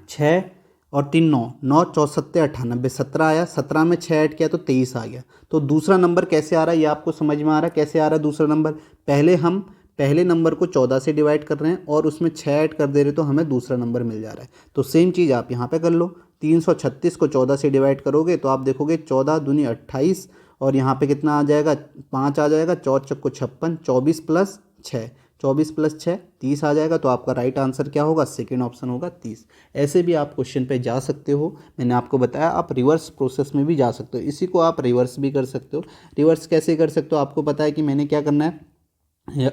6 और 3 9, 9 4 7 98, 17 आया, 17 में 6 ऐड किया तो 23 आ गया। तो दूसरा नंबर कैसे आ रहा है ये आपको समझ में आ रहा है, कैसे आ रहा है दूसरा नंबर, पहले हम पहले नंबर को 14 से डिवाइड कर रहे हैं और उसमें 6 ऐड कर दे रहे तो हमें दूसरा नंबर मिल जा रहा है। तो सेम चीज़ आप यहाँ पे कर लो, 336 को 14 से डिवाइड करोगे तो आप देखोगे 14 दूनी 28 और यहाँ पे कितना आ जाएगा, 5 आ जाएगा, 4 चौको 56, 24 + 6, 24 + 6 30 आ जाएगा। तो आपका राइट आंसर क्या होगा, सेकंड ऑप्शन होगा 30। ऐसे भी आप क्वेश्चन पे जा सकते हो, मैंने आपको बताया आप रिवर्स प्रोसेस में भी जा सकते हो, इसी को आप रिवर्स भी कर सकते हो। रिवर्स कैसे कर सकते हो, आपको पता है कि मैंने क्या करना है,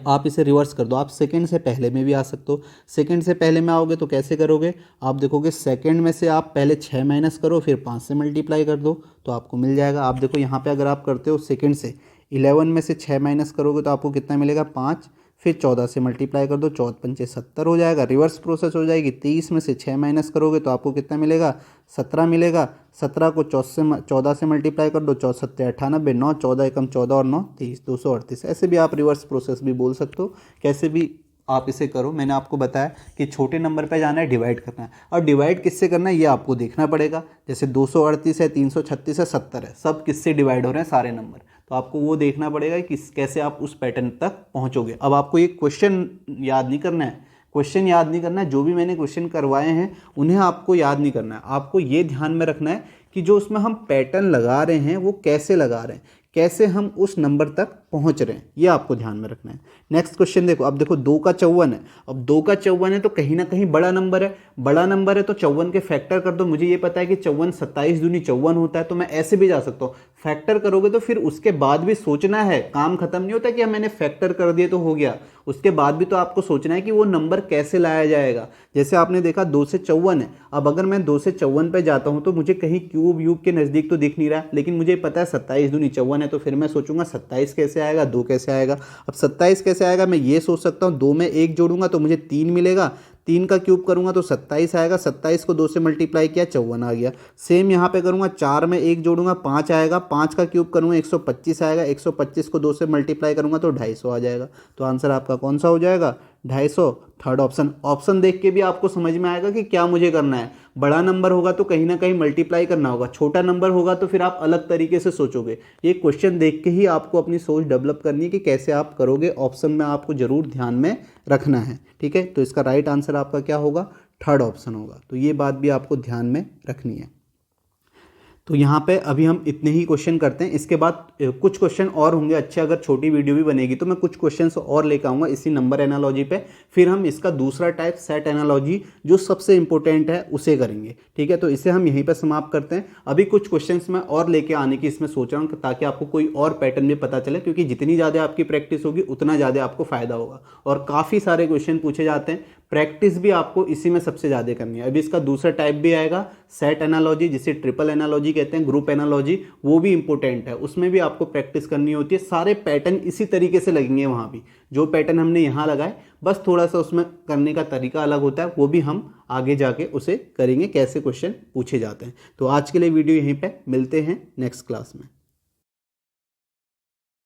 आप इसे रिवर्स कर दो, आप सेकंड से पहले में भी आ सकते हो। सेकंड से पहले में आओगे तो कैसे करोगे, आप देखोगे सेकंड में से आप पहले 6 माइनस करो, फिर 5 से मल्टीप्लाई कर दो तो आपको मिल जाएगा। आप देखो यहाँ पे अगर आप करते हो सेकंड से 11 में से 6 माइनस करोगे तो आपको कितना मिलेगा, 5, फिर 14 से मल्टीप्लाई कर दो, 14 × 5 = 70 हो जाएगा, रिवर्स प्रोसेस हो जाएगी। 23 में से 6 माइनस करोगे तो आपको कितना मिलेगा, 17 मिलेगा, 17 को 14 से मल्टीप्लाई कर दो, 14 7 98, 9 14 एकम 14 और 9 30, 238। ऐसे भी आप रिवर्स प्रोसेस भी बोल सकते हो, कैसे भी आप इसे करो। मैंने आपको बताया कि छोटे नंबर पे जाना है, डिवाइड करना है, और डिवाइड किससे करना है ये आपको देखना पड़ेगा। जैसे 238 है, 336 है, 70 है, सब किससे डिवाइड हो रहे हैं, सारे नंबर, तो आपको वो देखना पड़ेगा कि कैसे आप उस पैटर्न तक पहुंचोगे। अब आपको ये क्वेश्चन याद नहीं करना है, क्वेश्चन याद नहीं करना है, जो भी मैंने क्वेश्चन करवाए हैं उन्हें आपको याद नहीं करना है। आपको ये ध्यान में रखना है कि जो उसमें हम पैटर्न लगा रहे हैं वो कैसे लगा रहे हैं, कैसे हम उस नंबर तक पहुंच रहे हैं, ये आपको ध्यान में रखना है। नेक्स्ट क्वेश्चन देखो, अब देखो 2 का 54 है, अब 2 का 54 है तो कहीं ना कहीं बड़ा नंबर है, बड़ा नंबर है तो 54 के फैक्टर कर दो। मुझे ये पता है कि 54 27 दूनी 54 होता है, तो मैं ऐसे भी जा सकता हूँ। फैक्टर करोगे तो फिर उसके बाद भी सोचना है, काम खत्म नहीं होता कि मैंने फैक्टर कर दिए तो हो गया, उसके बाद भी तो आपको सोचना है कि वो नंबर कैसे लाया जाएगा। जैसे आपने देखा 2 से 54 है, अब अगर मैं 2 से 54 पे जाता हूँ तो मुझे कहीं क्यूब यूब के नज़दीक तो दिख नहीं रहा है, लेकिन मुझे पता है 27 दूनी 54 है, तो फिर मैं सोचूंगा 27 कैसे आएगा, 2 कैसे आएगा। अब 27 कैसे आएगा, मैं ये सोच सकता हूँ 2 में 1 जोड़ूंगा तो मुझे 3 मिलेगा, 3 का क्यूब करूंगा तो 27 आएगा, 27 को 2 से मल्टीप्लाई किया 54 आ गया। सेम यहाँ पे करूंगा, 4 में 1 जोड़ूंगा 5 आएगा, 5 का क्यूब करूंगा 125 आएगा, 125 को 2 से मल्टीप्लाई करूंगा तो 250 आ जाएगा। तो आंसर आपका कौन सा हो जाएगा, 250, थर्ड ऑप्शन। ऑप्शन देख के भी आपको समझ में आएगा कि क्या मुझे करना है। बड़ा नंबर होगा तो कहीं ना कहीं मल्टीप्लाई करना होगा, छोटा नंबर होगा तो फिर आप अलग तरीके से सोचोगे। ये क्वेश्चन देख के ही आपको अपनी सोच डेवलप करनी है कि कैसे आप करोगे, ऑप्शन में आपको जरूर ध्यान में रखना है। ठीक है, तो इसका राइट आंसर आपका क्या होगा, थर्ड ऑप्शन होगा। तो ये बात भी आपको ध्यान में रखनी है। तो यहाँ पे अभी हम इतने ही क्वेश्चन करते हैं। इसके बाद कुछ क्वेश्चन और होंगे अच्छे, अगर छोटी वीडियो भी बनेगी तो मैं कुछ क्वेश्चंस और लेकर आऊँगा इसी नंबर एनालॉजी पे। फिर हम इसका दूसरा टाइप सेट एनालॉजी जो सबसे इंपॉर्टेंट है उसे करेंगे, ठीक है। तो इसे हम यहीं पर समाप्त करते हैं। अभी कुछ क्वेश्चंस मैं और लेके आने की इसमें सोच रहा हूँ ताकि आपको कोई और पैटर्न भी पता चले, क्योंकि जितनी ज़्यादा आपकी प्रैक्टिस होगी उतना ज़्यादा आपको फ़ायदा होगा। और काफ़ी सारे क्वेश्चन पूछे जाते हैं, प्रैक्टिस भी आपको इसी में सबसे ज़्यादा करनी है। अभी इसका दूसरा टाइप भी आएगा सेट एनालॉजी, जिसे ट्रिपल एनालॉजी कहते हैं, ग्रुप एनालॉजी, वो भी इंपॉर्टेंट है, उसमें भी आपको प्रैक्टिस करनी होती है। सारे पैटर्न इसी तरीके से लगेंगे वहाँ भी, जो पैटर्न हमने यहाँ लगाए, बस थोड़ा सा उसमें करने का तरीका अलग होता है, वो भी हम आगे जाके उसे करेंगे कैसे क्वेश्चन पूछे जाते हैं। तो आज के लिए वीडियो यहीं पे, मिलते हैं नेक्स्ट क्लास में।